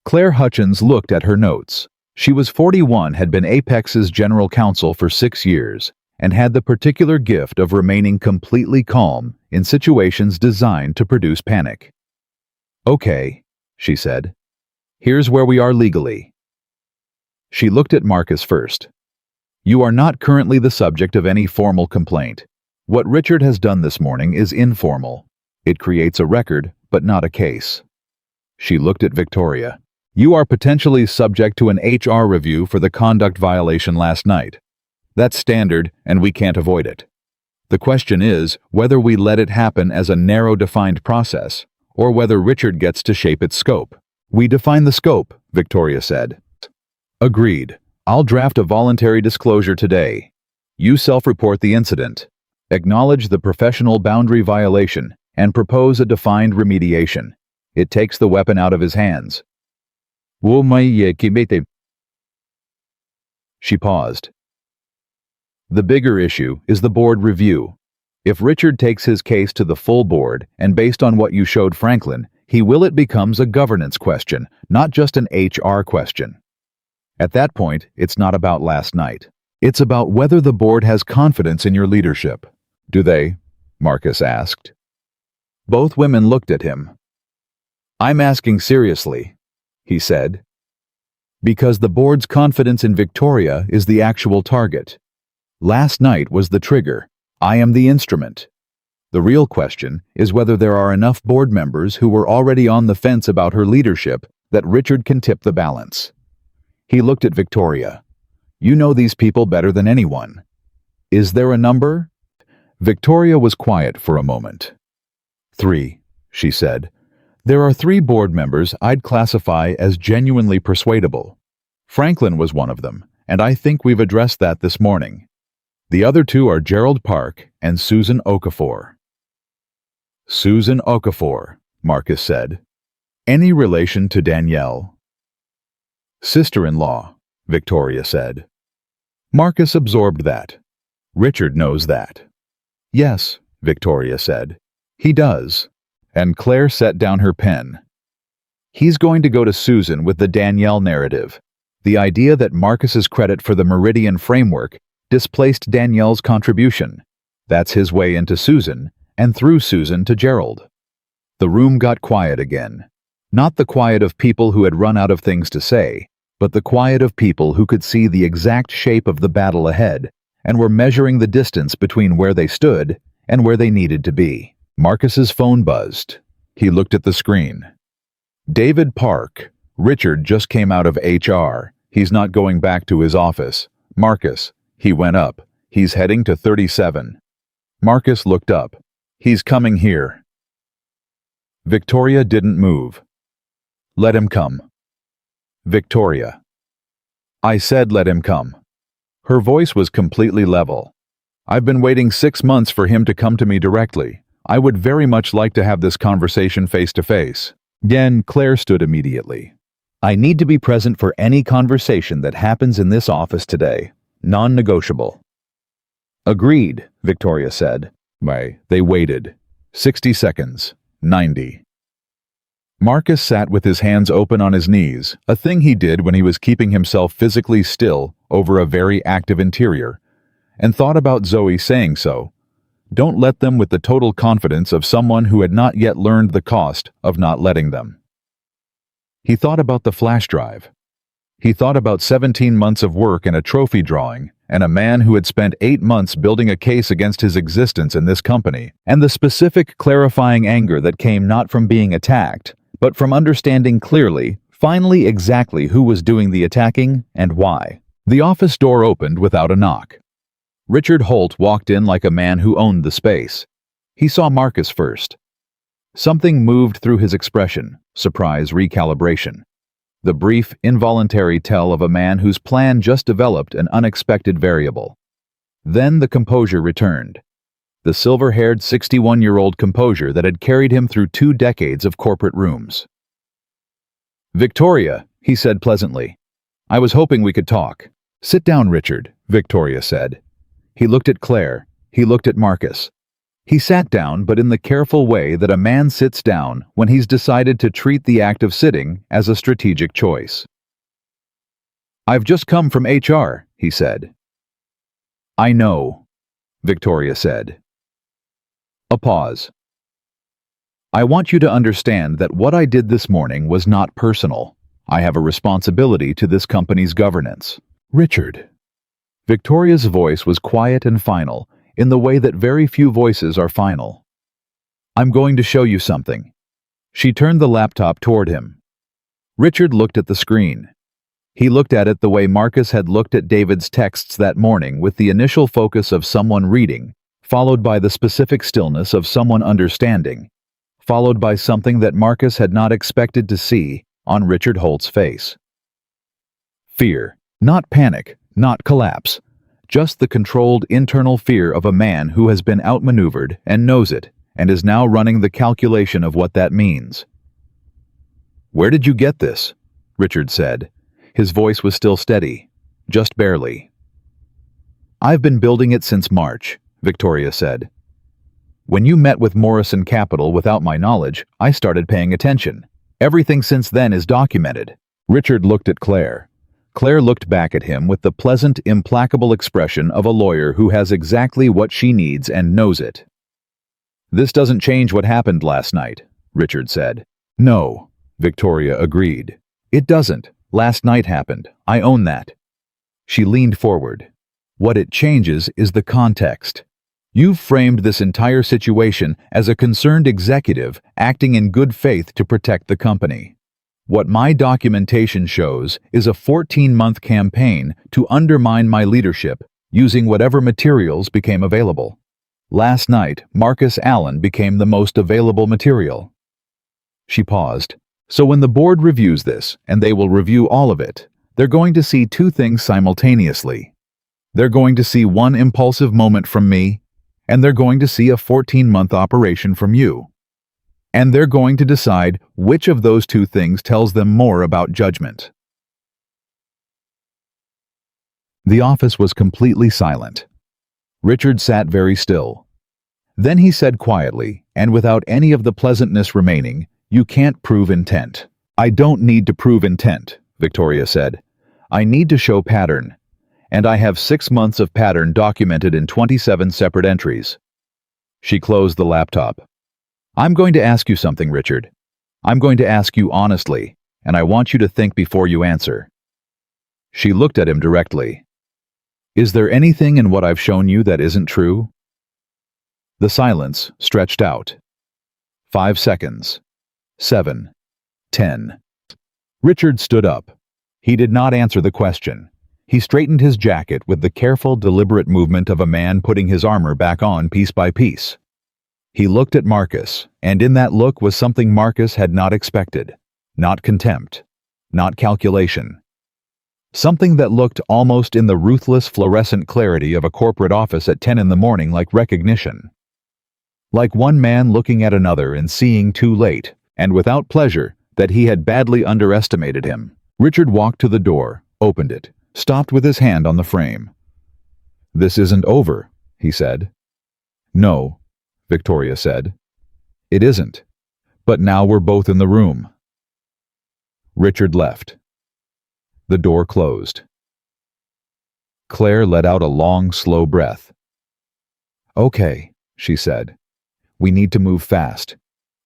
Claire Hutchins looked at her notes. She was 41, had been Apex's general counsel for 6 years, and had the particular gift of remaining completely calm in situations designed to produce panic. "Okay," she said. "Here's where we are legally." She looked at Marcus first. "You are not currently the subject of any formal complaint. What Richard has done this morning is informal. It creates a record, but not a case." She looked at Victoria. "You are potentially subject to an HR review for the conduct violation last night. That's standard, and we can't avoid it. The question is whether we let it happen as a narrow-defined process, or whether Richard gets to shape its scope." "We define the scope," Victoria said. "Agreed. I'll draft a voluntary disclosure today. You self-report the incident, acknowledge the professional boundary violation, and propose a defined remediation. It takes the weapon out of his hands." She paused. "The bigger issue is the board review. If Richard takes his case to the full board, and based on what you showed Franklin, it becomes a governance question, not just an HR question. At that point, it's not about last night. It's about whether the board has confidence in your leadership. Do they? Marcus asked. Both women looked at him. I'm asking seriously, he said. Because the board's confidence in Victoria is the actual target. Last night was the trigger. I am the instrument. The real question is whether there are enough board members who were already on the fence about her leadership that Richard can tip the balance. He looked at Victoria. You know these people better than anyone. Is there a number? Victoria was quiet for a moment. 3, she said. There are 3 board members I'd classify as genuinely persuadable. Franklin was one of them, and I think we've addressed that this morning. The other 2 are Gerald Park and Susan Okafor. Susan Okafor, Marcus said. Any relation to Danielle? Sister-in-law, Victoria said. Marcus absorbed that. Richard knows that. Yes, Victoria said. He does. And Claire set down her pen. He's going to go to Susan with the Danielle narrative. The idea that Marcus's credit for the Meridian framework displaced Danielle's contribution. That's his way into Susan, and through Susan to Gerald. The room got quiet again. Not the quiet of people who had run out of things to say, but the quiet of people who could see the exact shape of the battle ahead and were measuring the distance between where they stood and where they needed to be. Marcus's phone buzzed. He looked at the screen. David Park. Richard just came out of HR. He's not going back to his office. Marcus. He went up. He's heading to 37. Marcus looked up. He's coming here. Victoria didn't move. Let him come. Victoria. I said let him come. Her voice was completely level. I've been waiting 6 months for him to come to me directly. I would very much like to have this conversation face to face. Again, Claire stood immediately. I need to be present for any conversation that happens in this office today. Non-negotiable. Agreed, Victoria said. They waited. 60 seconds. 90. Marcus sat with his hands open on his knees, a thing he did when he was keeping himself physically still over a very active interior, and thought about Zoe saying so. Don't let them with the total confidence of someone who had not yet learned the cost of not letting them. He thought about the flash drive. He thought about 17 months of work and a trophy drawing, and a man who had spent 8 months building a case against his existence in this company, and the specific clarifying anger that came not from being attacked, but from understanding clearly, finally exactly who was doing the attacking and why. The office door opened without a knock. Richard Holt walked in like a man who owned the space. He saw Marcus first. Something moved through his expression, surprise recalibration. The brief, involuntary tell of a man whose plan just developed an unexpected variable. Then the composure returned. The silver-haired 61-year-old composure that had carried him through 2 decades of corporate rooms. Victoria, he said pleasantly. I was hoping we could talk. Sit down, Richard, Victoria said. He looked at Claire. He looked at Marcus. He sat down, but in the careful way that a man sits down when he's decided to treat the act of sitting as a strategic choice. I've just come from HR, he said. I know, Victoria said. A pause. I want you to understand that what I did this morning was not personal. I have a responsibility to this company's governance. Richard. Victoria's voice was quiet and final, in the way that very few voices are final. I'm going to show you something. She turned the laptop toward him. Richard looked at the screen. He looked at it the way Marcus had looked at David's texts that morning, with the initial focus of someone reading, followed by the specific stillness of someone understanding, followed by something that Marcus had not expected to see on Richard Holt's face. Fear, not panic, not collapse. Just the controlled internal fear of a man who has been outmaneuvered and knows it, and is now running the calculation of what that means. Where did you get this? Richard said. His voice was still steady, just barely. I've been building it since March, Victoria said. When you met with Morrison Capital without my knowledge, I started paying attention. Everything since then is documented." Richard looked at Claire. Claire looked back at him with the pleasant, implacable expression of a lawyer who has exactly what she needs and knows it. "This doesn't change what happened last night," Richard said. "No," Victoria agreed. "It doesn't. Last night happened. I own that." She leaned forward. "What it changes is the context. You've framed this entire situation as a concerned executive acting in good faith to protect the company. What my documentation shows is a 14-month campaign to undermine my leadership using whatever materials became available. Last night, Marcus Allen became the most available material." She paused. "So when the board reviews this, and they will review all of it, they're going to see two things simultaneously. They're going to see one impulsive moment from me, and they're going to see a 14-month operation from you. And they're going to decide which of those two things tells them more about judgment." The office was completely silent. Richard sat very still. Then he said quietly, and without any of the pleasantness remaining, "You can't prove intent." "I don't need to prove intent," Victoria said. "I need to show pattern. And I have 6 months of pattern documented in 27 separate entries." She closed the laptop. "I'm going to ask you something, Richard. I'm going to ask you honestly, and I want you to think before you answer." She looked at him directly. "Is there anything in what I've shown you that isn't true?" The silence stretched out. 5 seconds. 7. 10. Richard stood up. He did not answer the question. He straightened his jacket with the careful, deliberate movement of a man putting his armor back on piece by piece. He looked at Marcus, and in that look was something Marcus had not expected. Not contempt. Not calculation. Something that looked almost in the ruthless, fluorescent clarity of a corporate office at 10 in the morning like recognition. Like one man looking at another and seeing too late, and without pleasure, that he had badly underestimated him. Richard walked to the door, opened it, stopped with his hand on the frame. "This isn't over," he said. "No," Victoria said. "It isn't. But now we're both in the room." Richard left. The door closed. Claire let out a long, slow breath. "Okay," she said. "We need to move fast.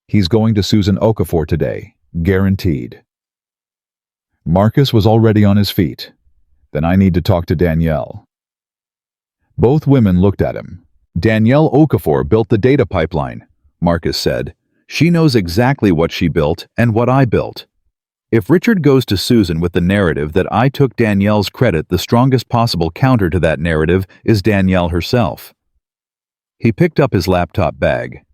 He's going to Susan Okafor today, guaranteed." Marcus was already on his feet. "Then I need to talk to Danielle." Both women looked at him. "Danielle Okafor built the data pipeline," Marcus said. "She knows exactly what she built and what I built. If Richard goes to Susan with the narrative that I took Danielle's credit, the strongest possible counter to that narrative is Danielle herself." He picked up his laptop bag.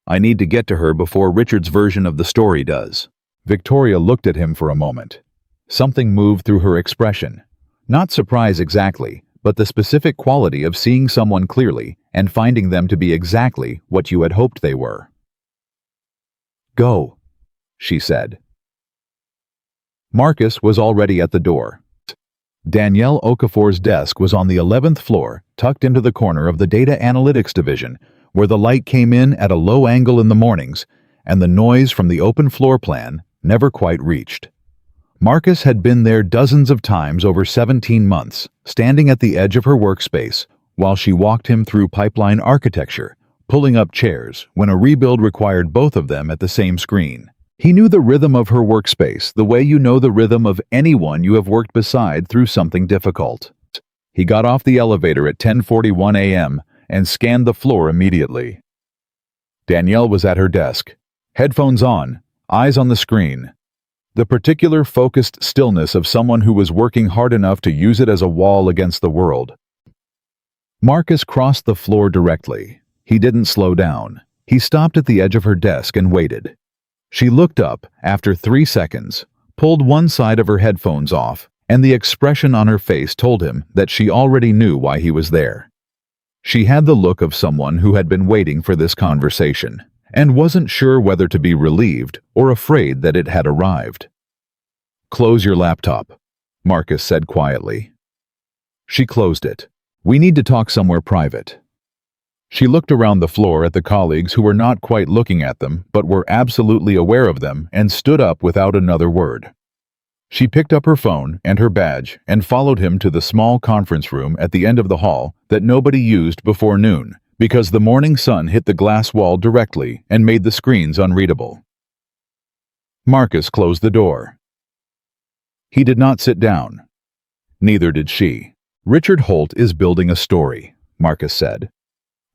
"I need to get to her before Richard's version of the story does." Victoria looked at him for a moment. Something moved through her expression. Not surprise exactly, but the specific quality of seeing someone clearly and finding them to be exactly what you had hoped they were. "Go," she said. Marcus was already at the door. Danielle Okafor's desk was on the 11th floor, tucked into the corner of the data analytics division, where the light came in at a low angle in the mornings, and the noise from the open floor plan never quite reached. Marcus had been there dozens of times over 17 months, standing at the edge of her workspace while she walked him through pipeline architecture, pulling up chairs when a rebuild required both of them at the same screen. He knew the rhythm of her workspace the way you know the rhythm of anyone you have worked beside through something difficult. He got off the elevator at 10:41 a.m. and scanned the floor immediately. Danielle was at her desk, headphones on, eyes on the screen. The particular focused stillness of someone who was working hard enough to use it as a wall against the world. Marcus crossed the floor directly. He didn't slow down. He stopped at the edge of her desk and waited. She looked up after 3 seconds, pulled one side of her headphones off, and the expression on her face told him that she already knew why he was there. She had the look of someone who had been waiting for this conversation and wasn't sure whether to be relieved or afraid that it had arrived. "Close your laptop," Marcus said quietly. She closed it. "We need to talk somewhere private." She looked around the floor at the colleagues who were not quite looking at them but were absolutely aware of them and stood up without another word. She picked up her phone and her badge and followed him to the small conference room at the end of the hall that nobody used before noon because the morning sun hit the glass wall directly and made the screens unreadable. Marcus closed the door. He did not sit down. Neither did she. "Richard Holt is building a story," Marcus said.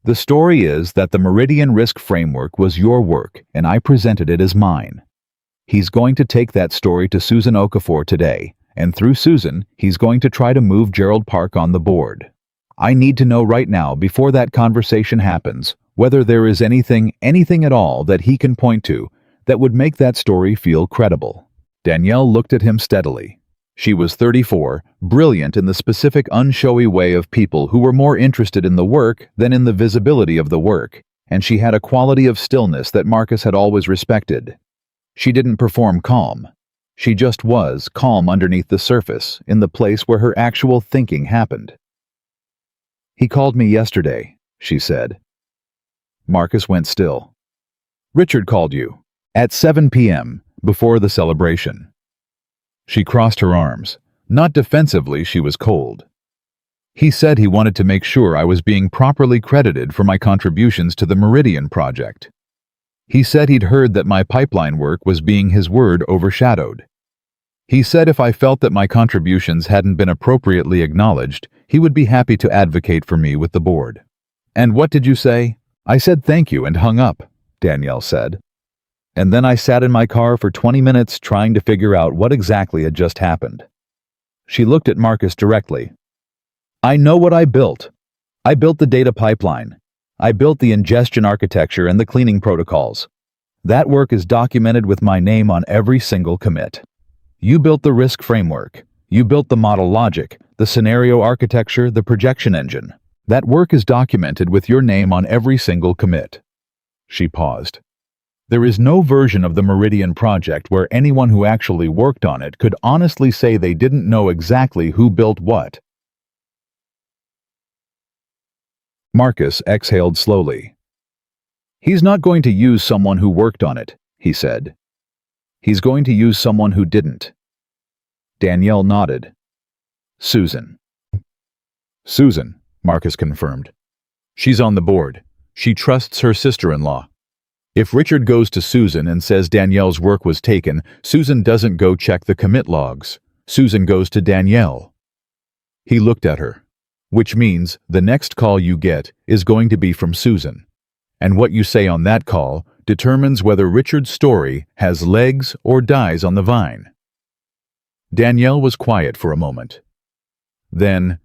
"The story is that the Meridian Risk Framework was your work and I presented it as mine. He's going to take that story to Susan Okafor today, and through Susan, he's going to try to move Gerald Park on the board. I need to know right now, before that conversation happens, whether there is anything at all that he can point to that would make that story feel credible." Danielle looked at him steadily. She was 34, brilliant in the specific unshowy way of people who were more interested in the work than in the visibility of the work, and she had a quality of stillness that Marcus had always respected. She didn't perform calm. She just was calm underneath the surface, in the place where her actual thinking happened. "He called me yesterday," she said. Marcus went still. "Richard called you. At 7 p.m., before the celebration." She crossed her arms. Not defensively, she was cold. "He said he wanted to make sure I was being properly credited for my contributions to the Meridian project. He said he'd heard that my pipeline work was being his word overshadowed. He said if I felt that my contributions hadn't been appropriately acknowledged, he would be happy to advocate for me with the board." "And what did you say?" "I said thank you and hung up," Danielle said. "And then I sat in my car for 20 minutes trying to figure out what exactly had just happened." She looked at Marcus directly. "I know what I built. I built the data pipeline. I built the ingestion architecture and the cleaning protocols. That work is documented with my name on every single commit. You built the risk framework. You built the model logic, the scenario architecture, the projection engine. That work is documented with your name on every single commit." She paused. "There is no version of the Meridian project where anyone who actually worked on it could honestly say they didn't know exactly who built what." Marcus exhaled slowly. "He's not going to use someone who worked on it," he said. "He's going to use someone who didn't." Danielle nodded. "Susan." "Susan," Marcus confirmed. "She's on the board. She trusts her sister-in-law. If Richard goes to Susan and says Danielle's work was taken, Susan doesn't go check the commit logs. Susan goes to Danielle." He looked at her. "Which means the next call you get is going to be from Susan. And what you say on that call determines whether Richard's story has legs or dies on the vine." Danielle was quiet for a moment. Then,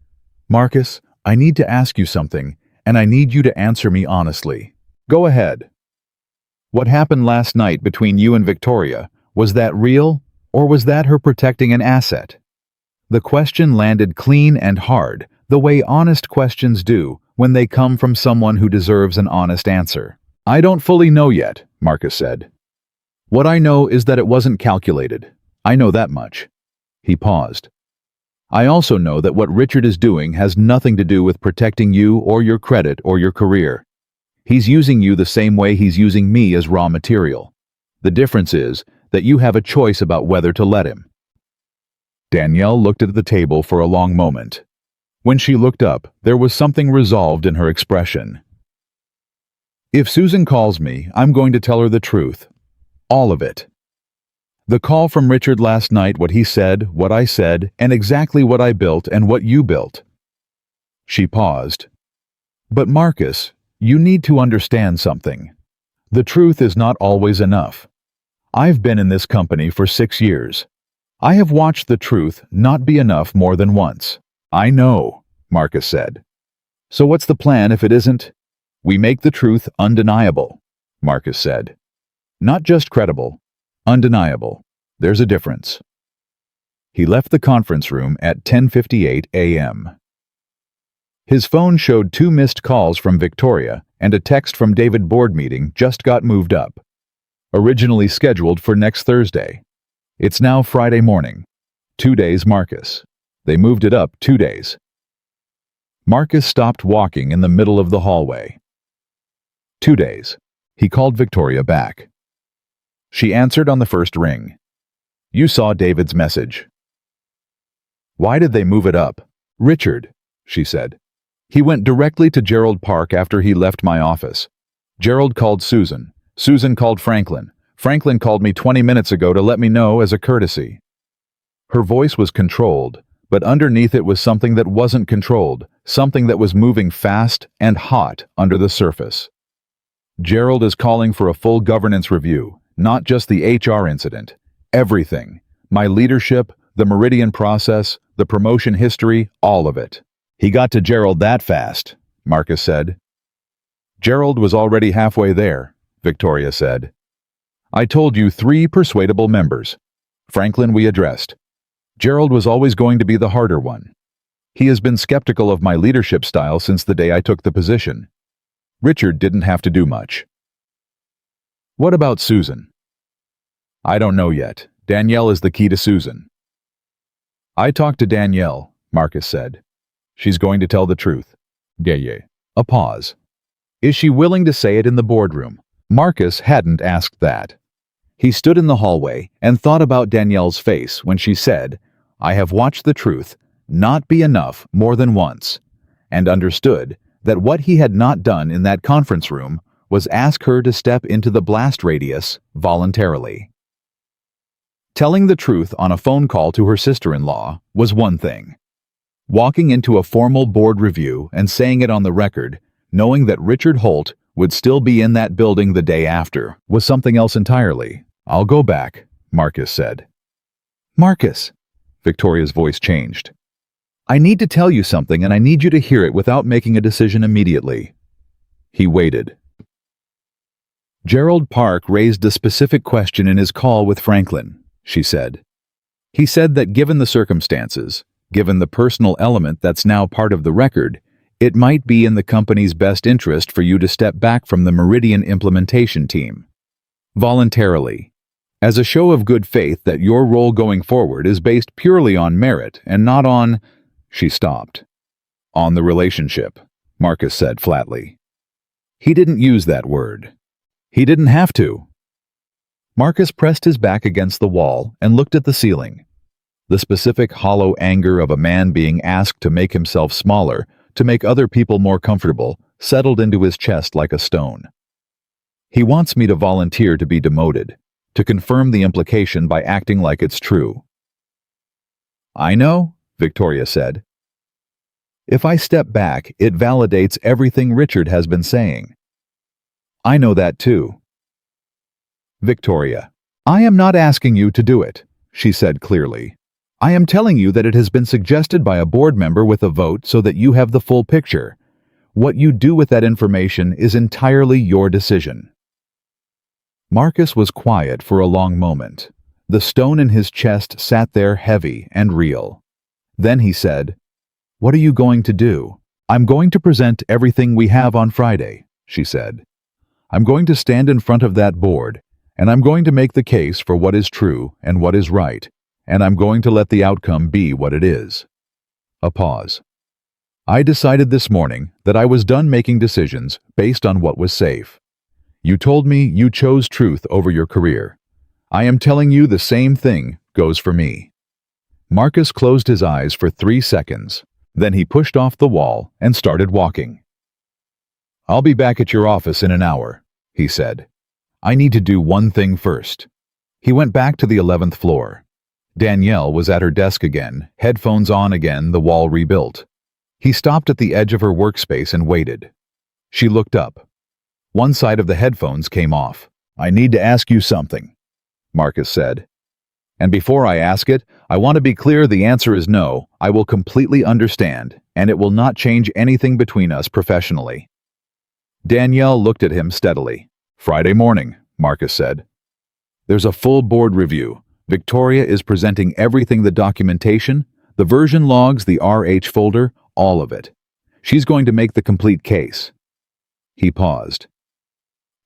"Marcus, I need to ask you something, and I need you to answer me honestly." "Go ahead." "What happened last night between you and Victoria, was that real, or was that her protecting an asset?" The question landed clean and hard, the way honest questions do when they come from someone who deserves an honest answer. "I don't fully know yet," Marcus said. "What I know is that it wasn't calculated. I know that much." He paused. "I also know that what Richard is doing has nothing to do with protecting you or your credit or your career. He's using you the same way he's using me as raw material. The difference is that you have a choice about whether to let him." Danielle looked at the table for a long moment. When she looked up, there was something resolved in her expression. "If Susan calls me, I'm going to tell her the truth. All of it. The call from Richard last night, what he said, what I said, and exactly what I built and what you built." She paused. "But Marcus, you need to understand something. The truth is not always enough. I've been in this company for 6 years. I have watched the truth not be enough more than once." "I know," Marcus said. "So what's the plan if it isn't?" "We make the truth undeniable," Marcus said. "Not just credible, undeniable. There's a difference." He left the conference room at 10:58 a.m. His phone showed 2 missed calls from Victoria, and a text from David board meeting just got moved up. Originally scheduled for next Thursday. It's now Friday morning. 2 days, Marcus. They moved it up 2 days. Marcus stopped walking in the middle of the hallway. 2 days. He called Victoria back. She answered on the first ring. You saw David's message. Why did they move it up? Richard, she said. He went directly to Gerald Park after he left my office. Gerald called Susan. Susan called Franklin. Franklin called me 20 minutes ago to let me know as a courtesy. Her voice was controlled, but underneath it was something that wasn't controlled, something that was moving fast and hot under the surface. Gerald is calling for a full governance review, not just the HR incident. Everything. My leadership, the Meridian process, the promotion history, all of it. He got to Gerald that fast, Marcus said. Gerald was already halfway there, Victoria said. I told you 3 persuadable members. Franklin we addressed. Gerald was always going to be the harder one. He has been skeptical of my leadership style since the day I took the position. Richard didn't have to do much. What about Susan? I don't know yet. Danielle is the key to Susan. I talked to Danielle, Marcus said. She's going to tell the truth. Yeah. A pause. Is she willing to say it in the boardroom? Marcus hadn't asked that. He stood in the hallway and thought about Danielle's face when she said, I have watched the truth not be enough more than once, and understood that what he had not done in that conference room was ask her to step into the blast radius voluntarily. Telling the truth on a phone call to her sister-in-law was one thing. Walking into a formal board review and saying it on the record, knowing that Richard Holt would still be in that building the day after, was something else entirely. I'll go back, Marcus said. Marcus, Victoria's voice changed. I need to tell you something and I need you to hear it without making a decision immediately. He waited. Gerald Park raised a specific question in his call with Franklin, she said. He said that given the circumstances, given the personal element that's now part of the record, it might be in the company's best interest for you to step back from the Meridian implementation team. Voluntarily. As a show of good faith that your role going forward is based purely on merit and not on... She stopped. On the relationship, Marcus said flatly. He didn't use that word. He didn't have to. Marcus pressed his back against the wall and looked at the ceiling. The specific hollow anger of a man being asked to make himself smaller, to make other people more comfortable, settled into his chest like a stone. He wants me to volunteer to be demoted, to confirm the implication by acting like it's true. I know, Victoria said. If I step back, it validates everything Richard has been saying. I know that too. Victoria, I am not asking you to do it, she said clearly. I am telling you that it has been suggested by a board member with a vote so that you have the full picture. What you do with that information is entirely your decision. Marcus was quiet for a long moment. The stone in his chest sat there heavy and real. Then he said, What are you going to do? I'm going to present everything we have on Friday, she said. I'm going to stand in front of that board, and I'm going to make the case for what is true and what is right. And I'm going to let the outcome be what it is. A pause. I decided this morning that I was done making decisions based on what was safe. You told me you chose truth over your career. I am telling you the same thing goes for me. Marcus closed his eyes for 3 seconds. Then he pushed off the wall and started walking. I'll be back at your office in an hour, he said. I need to do one thing first. He went back to the 11th floor. Danielle was at her desk again, headphones on again, the wall rebuilt. He stopped at the edge of her workspace and waited. She looked up. One side of the headphones came off. I need to ask you something, Marcus said. And before I ask it, I want to be clear the answer is no. I will completely understand, and it will not change anything between us professionally. Danielle looked at him steadily. Friday morning, Marcus said. There's a full board review. Victoria is presenting everything, the documentation, the version logs, the RH folder, all of it. She's going to make the complete case. He paused.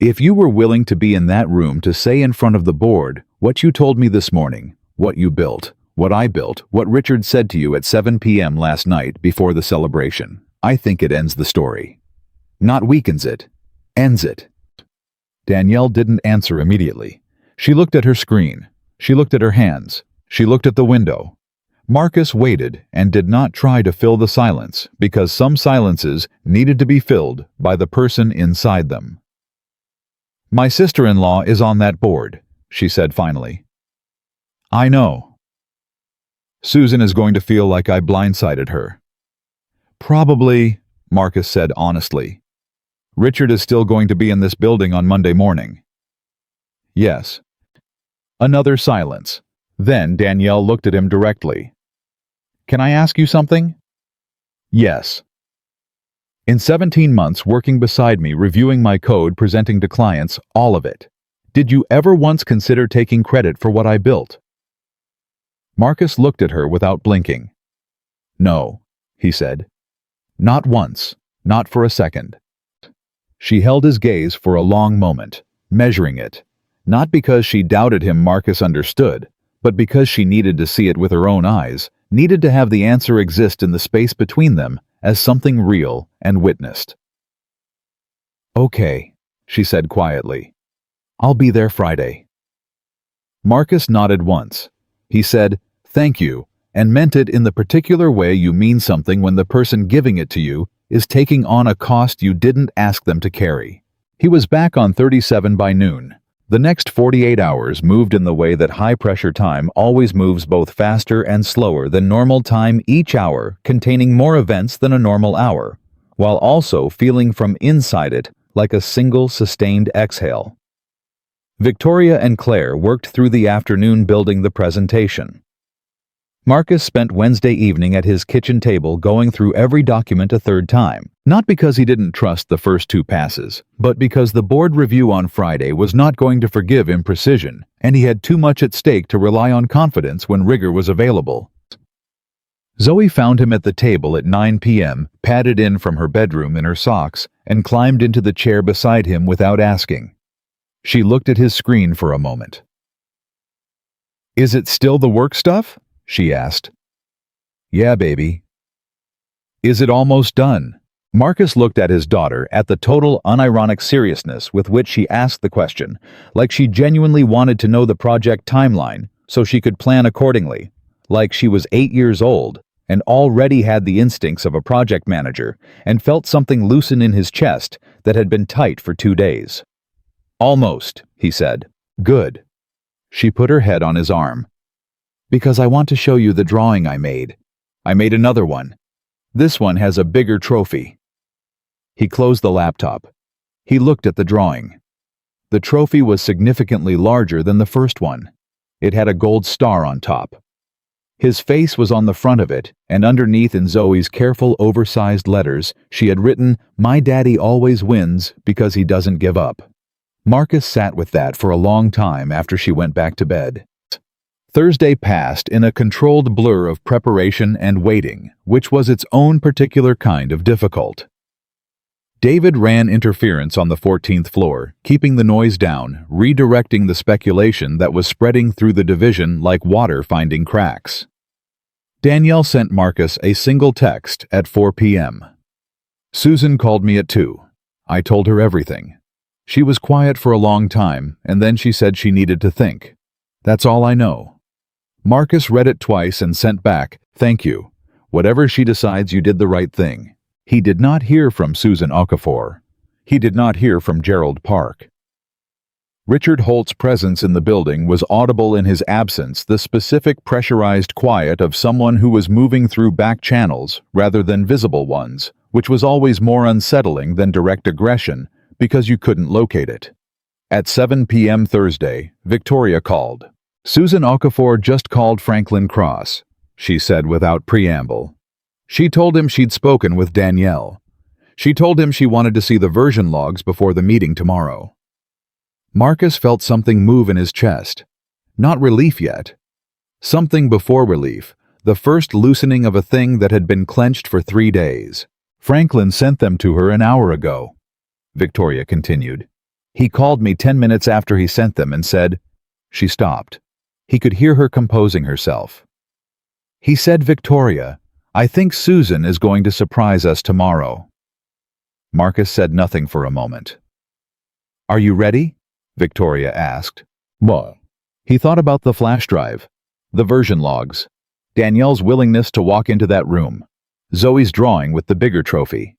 If you were willing to be in that room to say in front of the board what you told me this morning, what you built, what I built, what Richard said to you at 7 p.m. last night before the celebration, I think it ends the story. Not weakens it. Ends it. Danielle didn't answer immediately. She looked at her screen. She looked at her hands. She looked at the window. Marcus waited and did not try to fill the silence because some silences needed to be filled by the person inside them. "My sister-in-law is on that board," she said finally. "I know. Susan is going to feel like I blindsided her." "Probably," Marcus said honestly. "Richard is still going to be in this building on Monday morning." "Yes." Another silence. Then Danielle looked at him directly. "Can I ask you something?" "Yes." "In 17 months working beside me, reviewing my code, presenting to clients, all of it, did you ever once consider taking credit for what I built?" Marcus looked at her without blinking. "No," he said. "Not once, not for a second." She held his gaze for a long moment, measuring it, not because she doubted him Marcus understood, but because she needed to see it with her own eyes, needed to have the answer exist in the space between them as something real and witnessed. "Okay," she said quietly. "I'll be there Friday." Marcus nodded once. He said, "Thank you," and meant it in the particular way you mean something when the person giving it to you is taking on a cost you didn't ask them to carry. He was back on 37 by noon. The next 48 hours moved in the way that high-pressure time always moves, both faster and slower than normal time, each hour containing more events than a normal hour, while also feeling from inside it like a single sustained exhale. Victoria and Claire worked through the afternoon building the presentation. Marcus spent Wednesday evening at his kitchen table going through every document a third time, not because he didn't trust the first two passes, but because the board review on Friday was not going to forgive imprecision, and he had too much at stake to rely on confidence when rigor was available. Zoe found him at the table at 9 p.m., padded in from her bedroom in her socks, and climbed into the chair beside him without asking. She looked at his screen for a moment. "Is it still the work stuff?" she asked. "Yeah, baby." "Is it almost done?" Marcus looked at his daughter, at the total unironic seriousness with which she asked the question, like she genuinely wanted to know the project timeline so she could plan accordingly, like she was 8 years old and already had the instincts of a project manager and felt something loosen in his chest that had been tight for 2 days. "Almost," he said. "Good." She put her head on his arm. "Because I want to show you the drawing I made. I made another one. This one has a bigger trophy." He closed the laptop. He looked at the drawing. The trophy was significantly larger than the first one. It had a gold star on top. His face was on the front of it, and underneath in Zoe's careful, oversized letters, she had written, "My daddy always wins because he doesn't give up." Marcus sat with that for a long time after she went back to bed. Thursday passed in a controlled blur of preparation and waiting, which was its own particular kind of difficult. David ran interference on the 14th floor, keeping the noise down, redirecting the speculation that was spreading through the division like water finding cracks. Danielle sent Marcus a single text at 4 p.m. "Susan called me at 2. I told her everything. She was quiet for a long time, and then she said she needed to think. That's all I know." Marcus read it twice and sent back, "Thank you. Whatever she decides, you did the right thing." He did not hear from Susan Okafor. He did not hear from Gerald Park. Richard Holt's presence in the building was audible in his absence, the specific pressurized quiet of someone who was moving through back channels rather than visible ones, which was always more unsettling than direct aggression because you couldn't locate it. At 7 p.m. Thursday, Victoria called. "Susan Okafor just called Franklin Cross," she said without preamble. She told him she'd spoken with Danielle. She told him she wanted to see the version logs before the meeting tomorrow. Marcus felt something move in his chest. Not relief yet. Something before relief, the first loosening of a thing that had been clenched for 3 days. "Franklin sent them to her an hour ago," Victoria continued. "He called me 10 minutes after he sent them and said..." She stopped. He could hear her composing herself. "He said, Victoria, I think Susan is going to surprise us tomorrow." Marcus said nothing for a moment. "Are you ready?" Victoria asked. What? He thought about the flash drive, the version logs, Danielle's willingness to walk into that room, Zoe's drawing with the bigger trophy.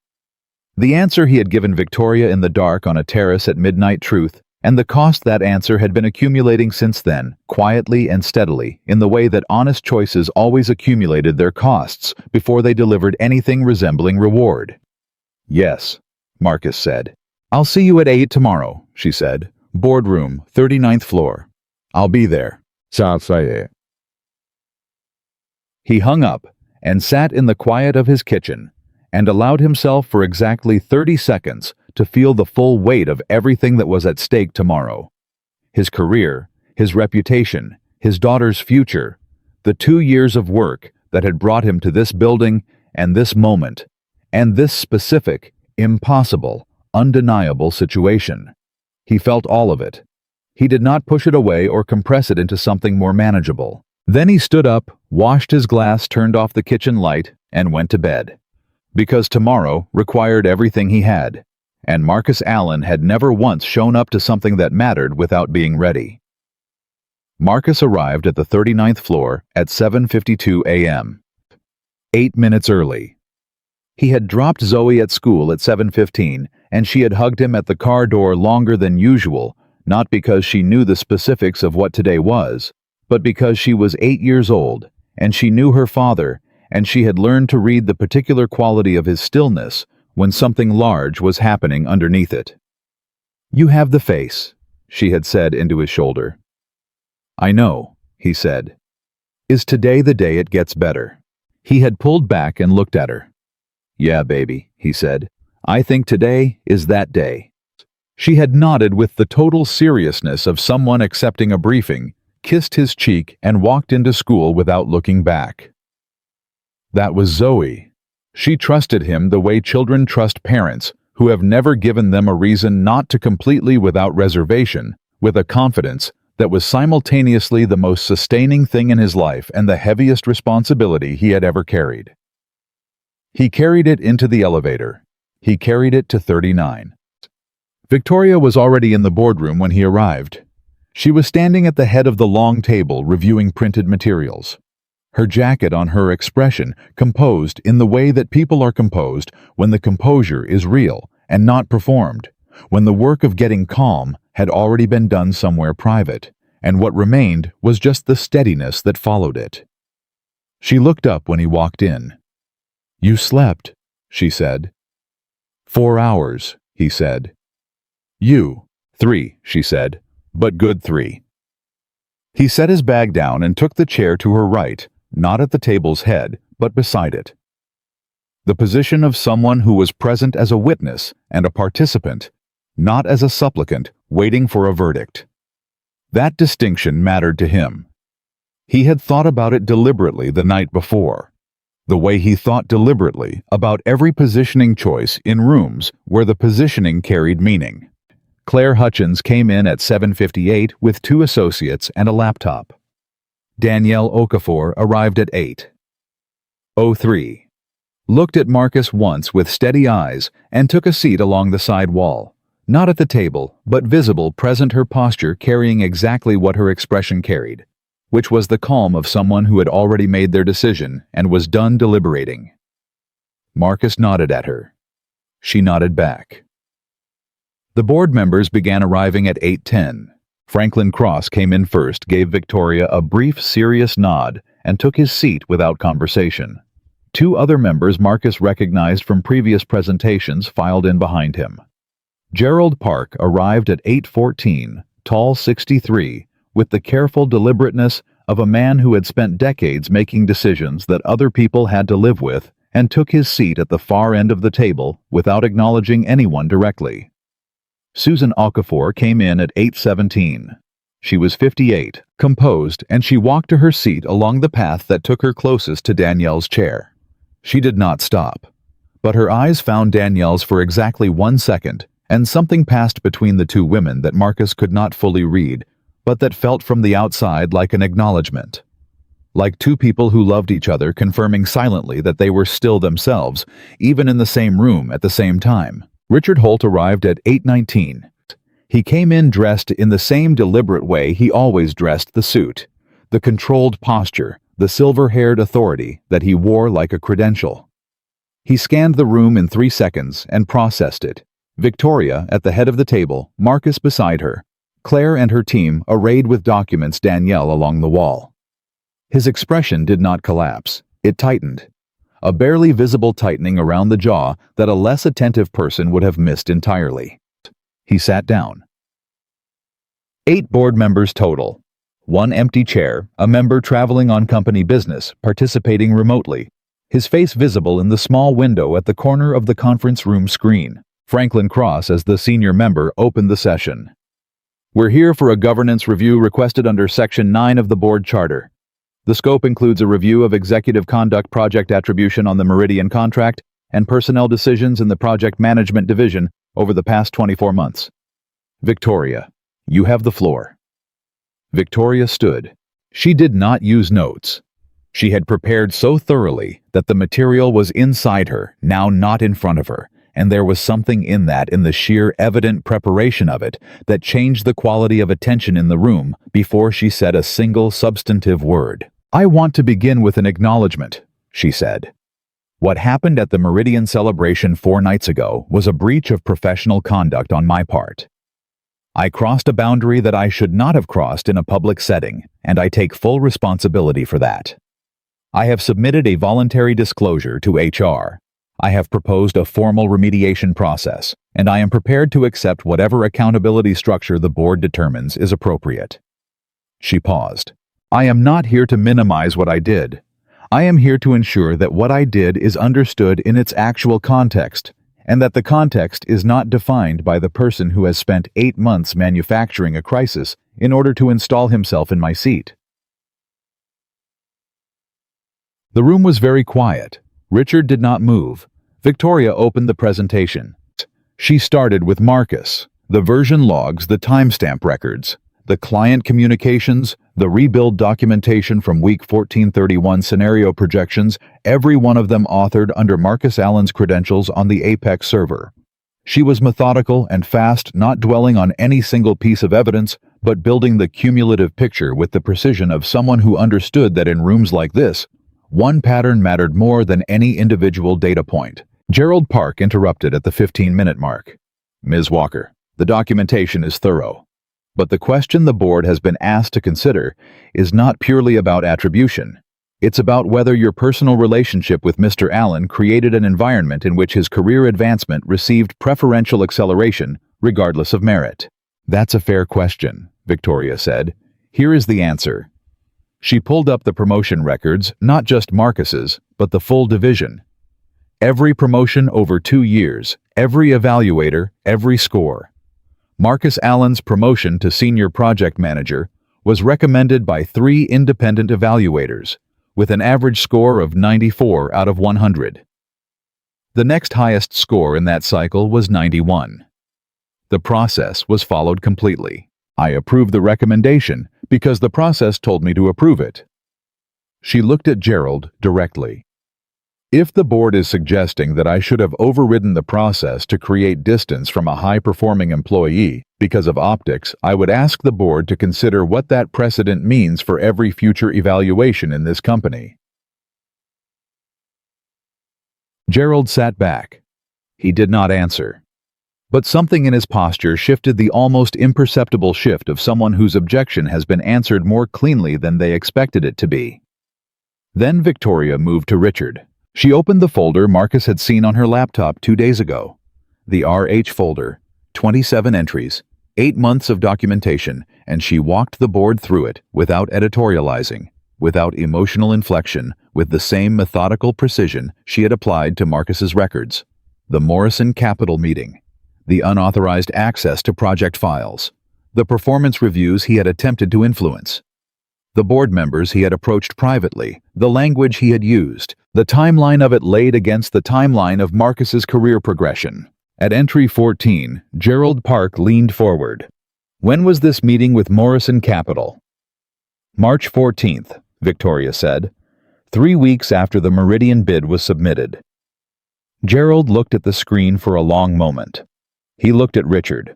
The answer he had given Victoria in the dark on a terrace at midnight truth, and the cost that answer had been accumulating since then, quietly and steadily, in the way that honest choices always accumulated their costs before they delivered anything resembling reward. "Yes," Marcus said. "I'll see you at 8 tomorrow," she said. "Boardroom, 39th floor. I'll be there." Sounds like it. He hung up and sat in the quiet of his kitchen and allowed himself for exactly 30 seconds to feel the full weight of everything that was at stake tomorrow. His career, his reputation, his daughter's future, the 2 years of work that had brought him to this building and this moment, and this specific, impossible, undeniable situation. He felt all of it. He did not push it away or compress it into something more manageable. Then he stood up, washed his glass, turned off the kitchen light, and went to bed. Because tomorrow required everything he had, and Marcus Allen had never once shown up to something that mattered without being ready. Marcus arrived at the 39th floor at 7:52 a.m. 8 minutes early. He had dropped Zoe at school at 7:15, and she had hugged him at the car door longer than usual, not because she knew the specifics of what today was, but because she was 8 years old, and she knew her father, and she had learned to read the particular quality of his stillness when something large was happening underneath it. "You have the face," she had said into his shoulder. "I know," he said. "Is today the day it gets better?" He had pulled back and looked at her. "Yeah, baby," he said. "I think today is that day." She had nodded with the total seriousness of someone accepting a briefing, kissed his cheek, and walked into school without looking back. That was Zoe. She trusted him the way children trust parents, who have never given them a reason not to, completely without reservation, with a confidence that was simultaneously the most sustaining thing in his life and the heaviest responsibility he had ever carried. He carried it into the elevator. He carried it to 39. Victoria was already in the boardroom when he arrived. She was standing at the head of the long table reviewing printed materials. Her jacket on, her expression composed in the way that people are composed when the composure is real and not performed, when the work of getting calm had already been done somewhere private, and what remained was just the steadiness that followed it. She looked up when he walked in. "You slept," she said. "4 hours," he said. "You, 3, she said, "but good 3. He set his bag down and took the chair to her right, not at the table's head, but beside it. The position of someone who was present as a witness and a participant, not as a supplicant waiting for a verdict. That distinction mattered to him. He had thought about it deliberately the night before, the way he thought deliberately about every positioning choice in rooms where the positioning carried meaning. Claire Hutchins came in at 7:58 with 2 associates and a laptop. Danielle Okafor arrived at 8:03. Looked at Marcus once with steady eyes and took a seat along the side wall, not at the table, but visible, present, her posture carrying exactly what her expression carried, which was the calm of someone who had already made their decision and was done deliberating. Marcus nodded at her. She nodded back. The board members began arriving at 8:10. Franklin Cross came in first, gave Victoria a brief, serious nod, and took his seat without conversation. 2 other members Marcus recognized from previous presentations filed in behind him. Gerald Park arrived at 8:14, tall, 63, with the careful deliberateness of a man who had spent decades making decisions that other people had to live with, and took his seat at the far end of the table without acknowledging anyone directly. Susan Okafor came in at 8:17. She was 58, composed, and she walked to her seat along the path that took her closest to Danielle's chair. She did not stop, but her eyes found Danielle's for exactly 1 second, and something passed between the 2 women that Marcus could not fully read, but that felt from the outside like an acknowledgement. Like 2 people who loved each other, confirming silently that they were still themselves, even in the same room at the same time. Richard Holt arrived at 8:19. He came in dressed in the same deliberate way he always dressed the suit, the controlled posture, the silver-haired authority that he wore like a credential. He scanned the room in 3 seconds and processed it. Victoria at the head of the table, Marcus beside her, Claire and her team arrayed with documents, Danielle along the wall. His expression did not collapse. It tightened. A barely visible tightening around the jaw that a less attentive person would have missed entirely. He sat down. 8 board members total. 1 empty chair, a member traveling on company business, participating remotely, his face visible in the small window at the corner of the conference room screen. Franklin Cross, as the senior member, opened the session. We're here for a governance review requested under Section 9 of the board charter. The scope includes a review of executive conduct, project attribution on the Meridian contract, and personnel decisions in the project management division over the past 24 months. Victoria, you have the floor. Victoria stood. She did not use notes. She had prepared so thoroughly that the material was inside her, now not in front of her, and there was something in the sheer evident preparation of it, that changed the quality of attention in the room before she said a single substantive word. I want to begin with an acknowledgement, she said. What happened at the Meridian celebration 4 nights ago was a breach of professional conduct on my part. I crossed a boundary that I should not have crossed in a public setting, and I take full responsibility for that. I have submitted a voluntary disclosure to HR. I have proposed a formal remediation process, and I am prepared to accept whatever accountability structure the board determines is appropriate. She paused. I am not here to minimize what I did. I am here to ensure that what I did is understood in its actual context, and that the context is not defined by the person who has spent 8 months manufacturing a crisis in order to install himself in my seat. The room was very quiet. Richard did not move. Victoria opened the presentation. She started with Marcus, the version logs, the timestamp records, the client communications, the rebuild documentation from week 1431 scenario projections, every one of them authored under Marcus Allen's credentials on the Apex server. She was methodical and fast, not dwelling on any single piece of evidence, but building the cumulative picture with the precision of someone who understood that in rooms like this, one pattern mattered more than any individual data point. Gerald Park interrupted at the 15-minute mark. Ms. Walker, the documentation is thorough. But the question the board has been asked to consider is not purely about attribution. It's about whether your personal relationship with Mr. Allen created an environment in which his career advancement received preferential acceleration, regardless of merit. That's a fair question, Victoria said. Here is the answer. She pulled up the promotion records, not just Marcus's, but the full division. Every promotion over 2 years, every evaluator, every score. Marcus Allen's promotion to senior project manager was recommended by 3 independent evaluators, with an average score of 94 out of 100. The next highest score in that cycle was 91. The process was followed completely. I approved the recommendation because the process told me to approve it. She looked at Gerald directly. If the board is suggesting that I should have overridden the process to create distance from a high-performing employee because of optics, I would ask the board to consider what that precedent means for every future evaluation in this company. Gerald sat back. He did not answer. But something in his posture shifted, the almost imperceptible shift of someone whose objection has been answered more cleanly than they expected it to be. Then Victoria moved to Richard. She opened the folder Marcus had seen on her laptop 2 days ago. The RH folder, 27 entries, 8 months of documentation, and she walked the board through it without editorializing, without emotional inflection, with the same methodical precision she had applied to Marcus's records. The Morrison Capital meeting. The unauthorized access to project files, the performance reviews he had attempted to influence, the board members he had approached privately, the language he had used, the timeline of it laid against the timeline of Marcus's career progression. At entry 14, Gerald Park leaned forward. When was this meeting with Morrison Capital? March 14th, Victoria said, 3 weeks after the Meridian bid was submitted. Gerald looked at the screen for a long moment. He looked at Richard.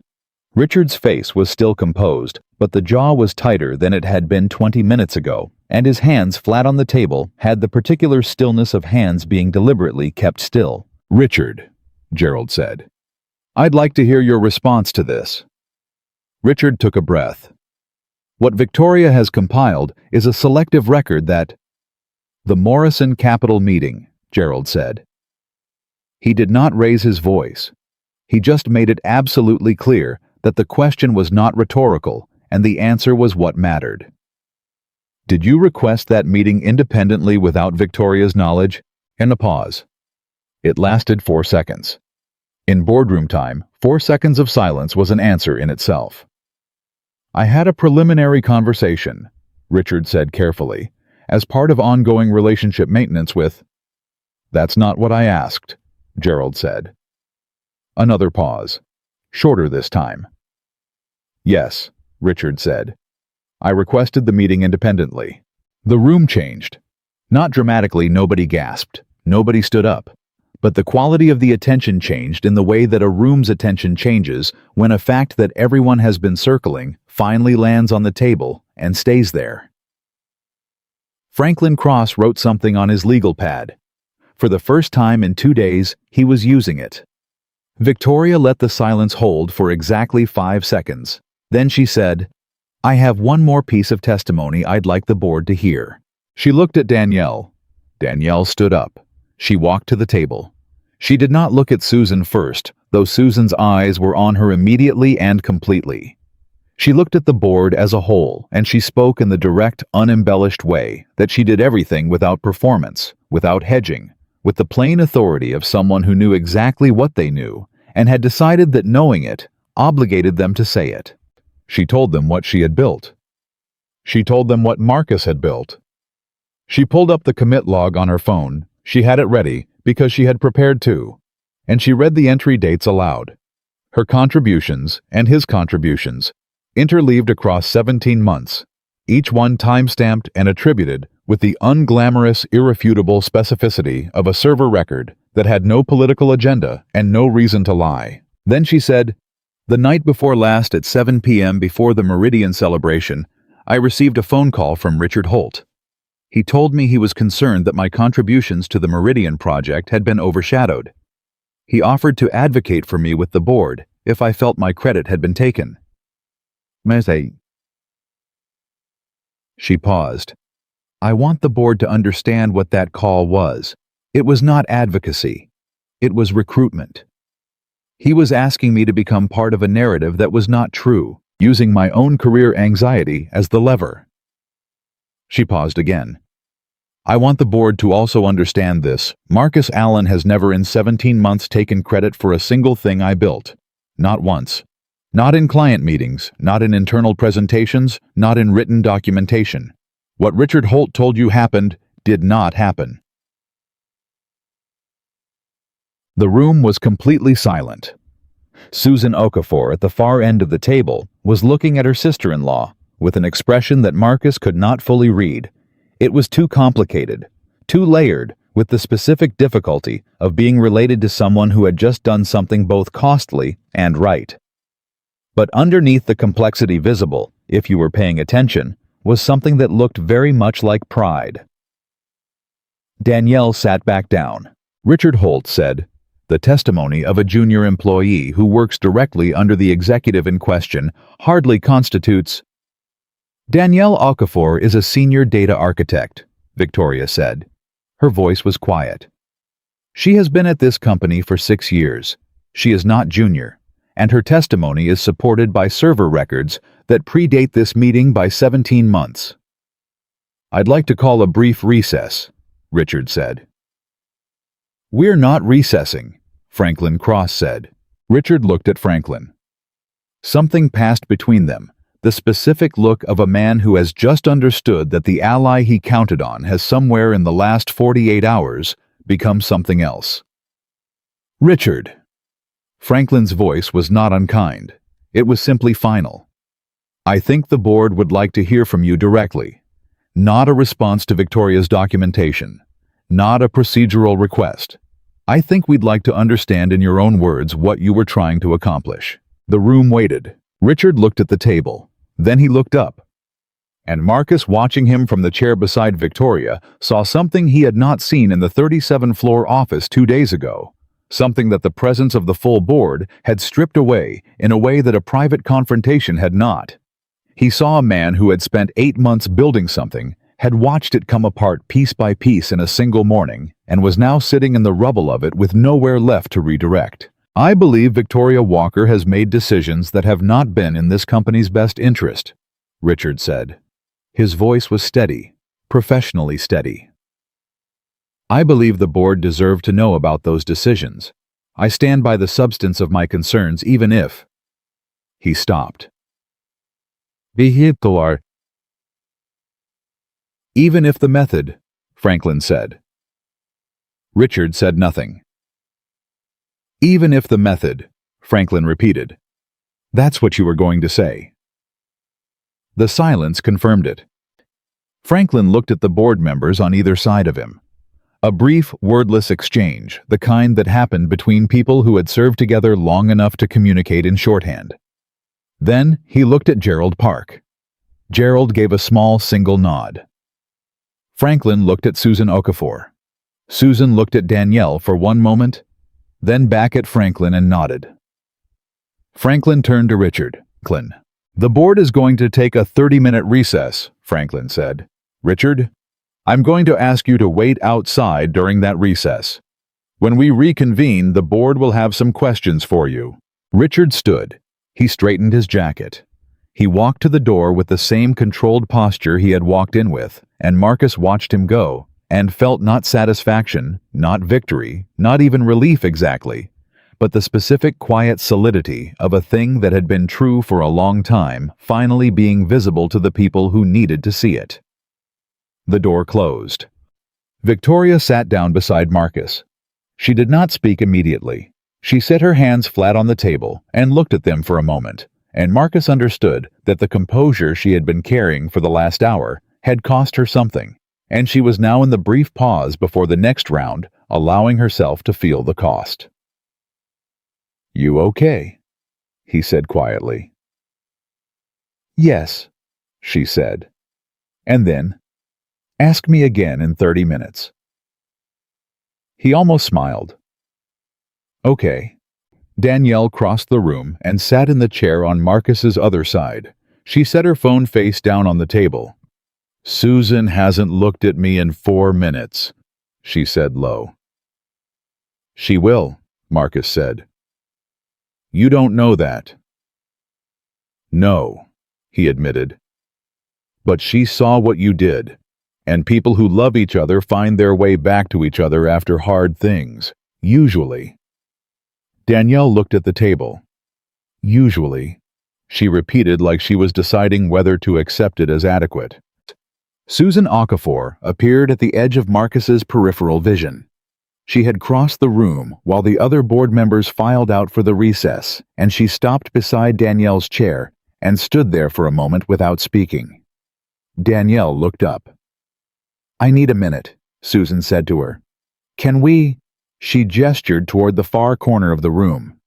Richard's face was still composed, but the jaw was tighter than it had been 20 minutes ago, and his hands flat on the table had the particular stillness of hands being deliberately kept still. "Richard," Gerald said, "I'd like to hear your response to this." Richard took a breath. "What Victoria has compiled is a selective record that—" "The Morrison Capital meeting," Gerald said. He did not raise his voice. He just made it absolutely clear that the question was not rhetorical and the answer was what mattered. "Did you request that meeting independently without Victoria's knowledge?" In a pause. It lasted 4 seconds. In boardroom time, 4 seconds of silence was an answer in itself. "I had a preliminary conversation," Richard said carefully, "as part of ongoing relationship maintenance with—" "That's not what I asked," Gerald said. Another pause. Shorter this time. "Yes," Richard said. "I requested the meeting independently." The room changed. Not dramatically, nobody gasped. Nobody stood up. But the quality of the attention changed in the way that a room's attention changes when a fact that everyone has been circling finally lands on the table and stays there. Franklin Cross wrote something on his legal pad. For the first time in 2 days, he was using it. Victoria let the silence hold for exactly 5 seconds. Then she said, "I have one more piece of testimony I'd like the board to hear." She looked at Danielle. Danielle stood up. She walked to the table. She did not look at Susan first, though Susan's eyes were on her immediately and completely. She looked at the board as a whole, and she spoke in the direct, unembellished way that she did everything without performance, without hedging, with the plain authority of someone who knew exactly what they knew and had decided that knowing it obligated them to say it. She told them what she had built. She told them what Marcus had built. She pulled up the commit log on her phone. She had it ready because she had prepared to, and she read the entry dates aloud. Her contributions and his contributions, interleaved across 17 months, each one time-stamped and attributed with the unglamorous, irrefutable specificity of a server record that had no political agenda and no reason to lie. Then she said, "The night before last at 7 p.m. before the Meridian celebration, I received a phone call from Richard Holt. He told me he was concerned that my contributions to the Meridian project had been overshadowed. He offered to advocate for me with the board if I felt my credit had been taken." She paused. "I want the board to understand what that call was. It was not advocacy. It was recruitment. He was asking me to become part of a narrative that was not true, using my own career anxiety as the lever." She paused again. "I want the board to also understand this. Marcus Allen has never in 17 months taken credit for a single thing I built. Not once. Not in client meetings, not in internal presentations, not in written documentation. What Richard Holt told you happened did not happen." The room was completely silent. Susan Okafor, at the far end of the table, was looking at her sister-in-law with an expression that Marcus could not fully read. It was too complicated, too layered, with the specific difficulty of being related to someone who had just done something both costly and right. But underneath the complexity visible, if you were paying attention, was something that looked very much like pride. Danielle sat back down. Richard Holt said, "The testimony of a junior employee who works directly under the executive in question hardly constitutes—" "Danielle Okafor is a senior data architect," Victoria said. Her voice was quiet. "She has been at this company for 6 years. She is not junior, and her testimony is supported by server records that predate this meeting by 17 months. "I'd like to call a brief recess," Richard said. "We're not recessing," Franklin Cross said. Richard looked at Franklin. Something passed between them, the specific look of a man who has just understood that the ally he counted on has somewhere in the last 48 hours become something else. "Richard." Franklin's voice was not unkind. It was simply final. "I think the board would like to hear from you directly. Not a response to Victoria's documentation. Not a procedural request. I think we'd like to understand in your own words what you were trying to accomplish." The room waited. Richard looked at the table. Then he looked up. And Marcus, watching him from the chair beside Victoria, saw something he had not seen in the 37th-floor office 2 days ago. Something that the presence of the full board had stripped away in a way that a private confrontation had not. He saw a man who had spent 8 months building something, had watched it come apart piece by piece in a single morning, and was now sitting in the rubble of it with nowhere left to redirect. I believe Victoria Walker has made decisions that have not been in this company's best interest, Richard said. His voice was steady, professionally steady. I believe the board deserved to know about those decisions. I stand by the substance of my concerns even if... He stopped. Even if the method, Franklin said. Richard said nothing. Even if the method, Franklin repeated. That's what you were going to say. The silence confirmed it. Franklin looked at the board members on either side of him. A brief, wordless exchange, the kind that happened between people who had served together long enough to communicate in shorthand. Then he looked at Gerald Park. Gerald gave a small single nod. Franklin looked at Susan Okafor. Susan looked at Danielle for one moment, then back at Franklin and nodded. Franklin turned to Richard. The board is going to take a 30-minute recess, Franklin said. Richard, I'm going to ask you to wait outside during that recess. When we reconvene, the board will have some questions for you. Richard stood. He straightened his jacket. He walked to the door with the same controlled posture he had walked in with, and Marcus watched him go, and felt not satisfaction, not victory, not even relief exactly, but the specific quiet solidity of a thing that had been true for a long time finally being visible to the people who needed to see it. The door closed. Victoria sat down beside Marcus. She did not speak immediately. She set her hands flat on the table and looked at them for a moment, and Marcus understood that the composure she had been carrying for the last hour had cost her something, and she was now in the brief pause before the next round, allowing herself to feel the cost. "You okay?" he said quietly. "Yes," she said. And then, "Ask me again in 30 minutes. He almost smiled. Okay. Danielle crossed the room and sat in the chair on Marcus's other side. She set her phone face down on the table. Susan hasn't looked at me in 4 minutes, she said low. She will, Marcus said. You don't know that. No, he admitted. But she saw what you did, and people who love each other find their way back to each other after hard things, usually. Danielle looked at the table. Usually, she repeated like she was deciding whether to accept it as adequate. Susan Okafor appeared at the edge of Marcus's peripheral vision. She had crossed the room while the other board members filed out for the recess, and she stopped beside Danielle's chair and stood there for a moment without speaking. Danielle looked up. I need a minute, Susan said to her. Can we? She gestured toward the far corner of the room.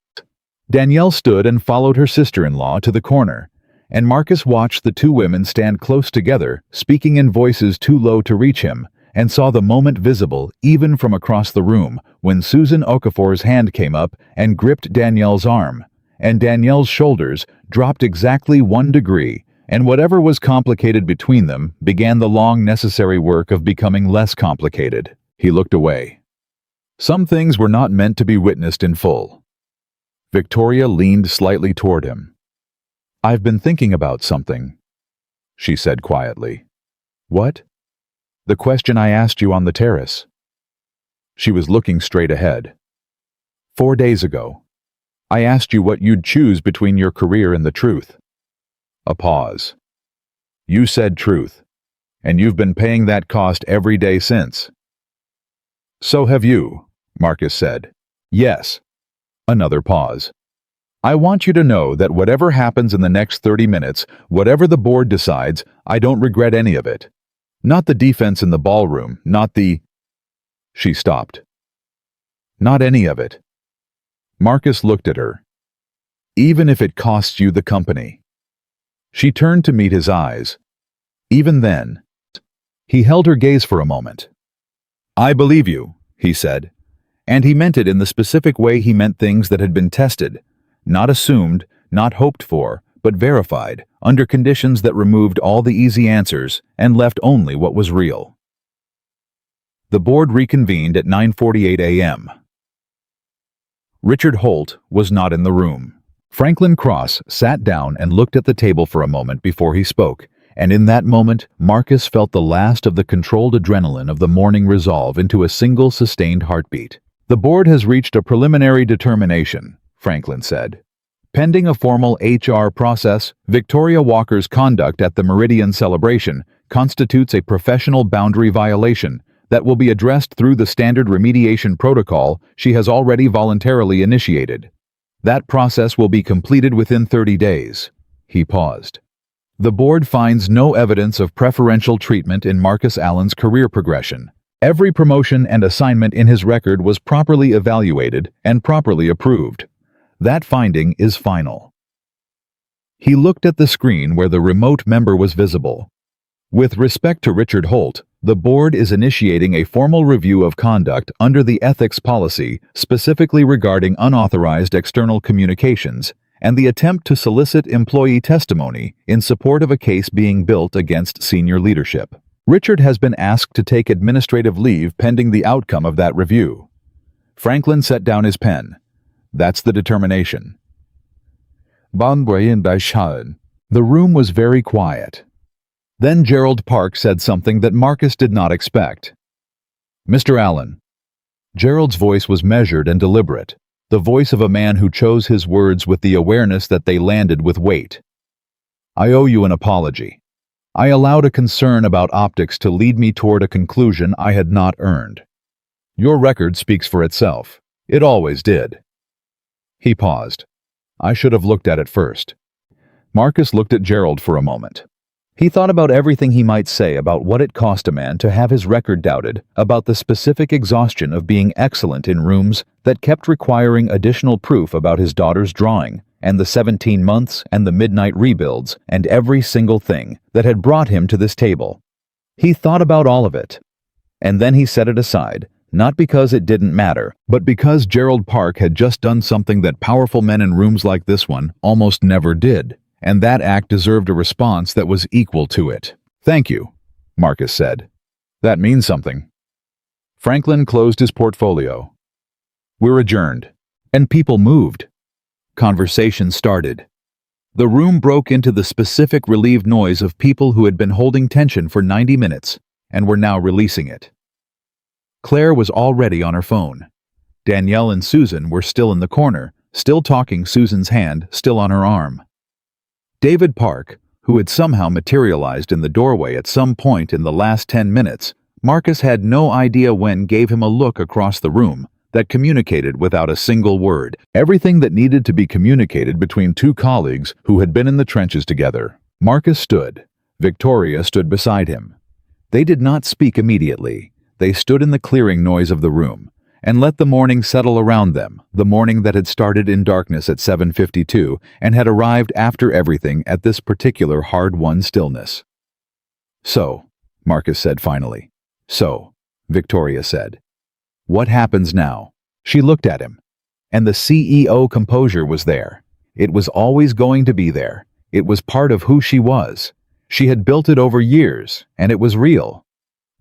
Danielle stood and followed her sister-in-law to the corner, and Marcus watched the two women stand close together, speaking in voices too low to reach him, and saw the moment visible even from across the room when Susan Okafor's hand came up and gripped Danielle's arm, and Danielle's shoulders dropped exactly 1 degree, and whatever was complicated between them began the long necessary work of becoming less complicated. He looked away. Some things were not meant to be witnessed in full. Victoria leaned slightly toward him. I've been thinking about something, she said quietly. What? The question I asked you on the terrace. She was looking straight ahead. 4 days ago, I asked you what you'd choose between your career and the truth. A pause. You said truth, and you've been paying that cost every day since. So have you, Marcus said. Yes. Another pause. I want you to know that whatever happens in the next 30 minutes, whatever the board decides, I don't regret any of it. Not the defense in the ballroom, not the... She stopped. Not any of it. Marcus looked at her. even if it costs you the company. She turned to meet his eyes. Even then, he held her gaze for a moment. I believe you, he said, and he meant it in the specific way he meant things that had been tested, not assumed, not hoped for, but verified, under conditions that removed all the easy answers and left only what was real. The board reconvened at 9:48 a.m. Richard Holt was not in the room. Franklin Cross sat down and looked at the table for a moment before he spoke, and in that moment, Marcus felt the last of the controlled adrenaline of the morning resolve into a single sustained heartbeat. The board has reached a preliminary determination, Franklin said. Pending a formal HR process, Victoria Walker's conduct at the Meridian celebration constitutes a professional boundary violation that will be addressed through the standard remediation protocol she has already voluntarily initiated. That process will be completed within 30 days. He paused. The board finds no evidence of preferential treatment in Marcus Allen's career progression. Every promotion and assignment in his record was properly evaluated and properly approved. That finding is final. He looked at the screen where the remote member was visible. With respect to Richard Holt, the board is initiating a formal review of conduct under the ethics policy specifically regarding unauthorized external communications and the attempt to solicit employee testimony in support of a case being built against senior leadership. Richard has been asked to take administrative leave pending the outcome of that review. Franklin set down his pen. That's the determination. The room was very quiet. Then Gerald Park said something that Marcus did not expect. Mr. Allen. Gerald's voice was measured and deliberate, the voice of a man who chose his words with the awareness that they landed with weight. I owe you an apology. I allowed a concern about optics to lead me toward a conclusion I had not earned. Your record speaks for itself. It always did. He paused. I should have looked at it first. Marcus looked at Gerald for a moment. He thought about everything he might say about what it cost a man to have his record doubted, about the specific exhaustion of being excellent in rooms that kept requiring additional proof about his daughter's drawing, and the 17 months and the midnight rebuilds and every single thing that had brought him to this table. He thought about all of it. And then he set it aside, not because it didn't matter, but because Gerald Park had just done something that powerful men in rooms like this one almost never did, and that act deserved a response that was equal to it. Thank you, Marcus said. That means something. Franklin closed his portfolio. We're adjourned, and people moved. Conversation started. The room broke into the specific relieved noise of people who had been holding tension for 90 minutes and were now releasing it. Claire was already on her phone. Danielle and Susan were still in the corner, still talking, Susan's hand still on her arm. David Park, who had somehow materialized in the doorway at some point in the last 10 minutes, Marcus had no idea when, gave him a look across the room that communicated without a single word, everything that needed to be communicated between two colleagues who had been in the trenches together. Marcus stood. Victoria stood beside him. They did not speak immediately. They stood in the clearing noise of the room and let the morning settle around them, the morning that had started in darkness at 7:52 and had arrived after everything at this particular hard-won stillness. So, Marcus said finally. So, Victoria said. What happens now? She looked at him. And the CEO composure was there. It was always going to be there. It was part of who she was. She had built it over years, and it was real.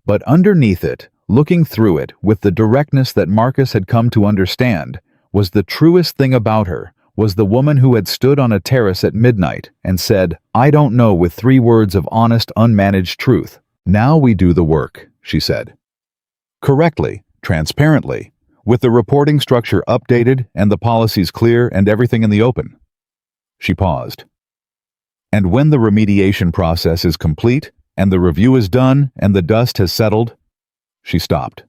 But underneath it, looking through it with the directness that Marcus had come to understand, was the truest thing about her, was the woman who had stood on a terrace at midnight and said, I don't know, with 3 words of honest, unmanaged truth. Now we do the work, she said. Correctly, transparently, with the reporting structure updated and the policies clear and everything in the open. She paused. And when the remediation process is complete, and the review is done, and the dust has settled, she stopped.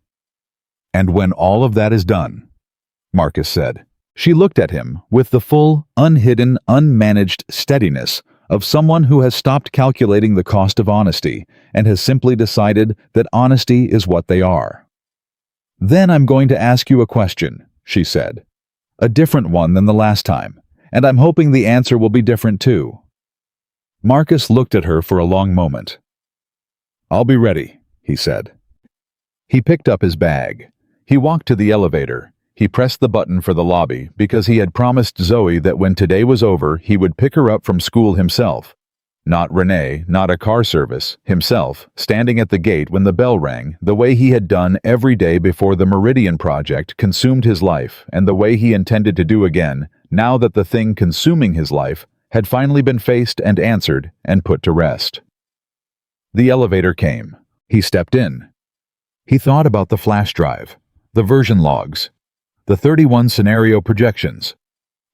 And when all of that is done, Marcus said. She looked at him with the full, unhidden, unmanaged steadiness of someone who has stopped calculating the cost of honesty and has simply decided that honesty is what they are. Then I'm going to ask you a question, she said. A different one than the last time. And I'm hoping the answer will be different too. Marcus looked at her for a long moment. "I'll be ready," he said. He picked up his bag. He walked to the elevator. He pressed the button for the lobby because he had promised Zoe that when today was over, he would pick her up from school himself. Not Renee, not a car service, himself, standing at the gate when the bell rang, the way he had done every day before the Meridian Project consumed his life, and the way he intended to do again, now that the thing consuming his life had finally been faced and answered and put to rest. The elevator came. He stepped in. He thought about the flash drive, the version logs, the 31 scenario projections,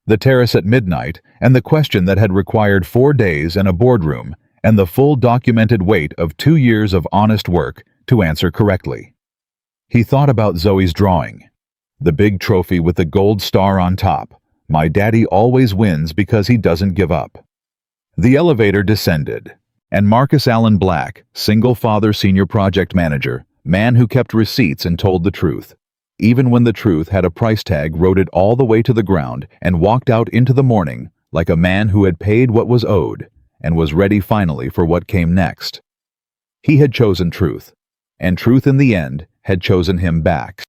the terrace at midnight, and the question that had required 4 days and a boardroom, and the full documented weight of 2 years of honest work to answer correctly. He thought about Zoe's drawing, the big trophy with the gold star on top. My daddy always wins because he doesn't give up. The elevator descended, and Marcus Allen Black, single father senior project manager, man who kept receipts and told the truth, even when the truth had a price tag, rode it all the way to the ground and walked out into the morning like a man who had paid what was owed and was ready finally for what came next. He had chosen truth, and truth in the end had chosen him back.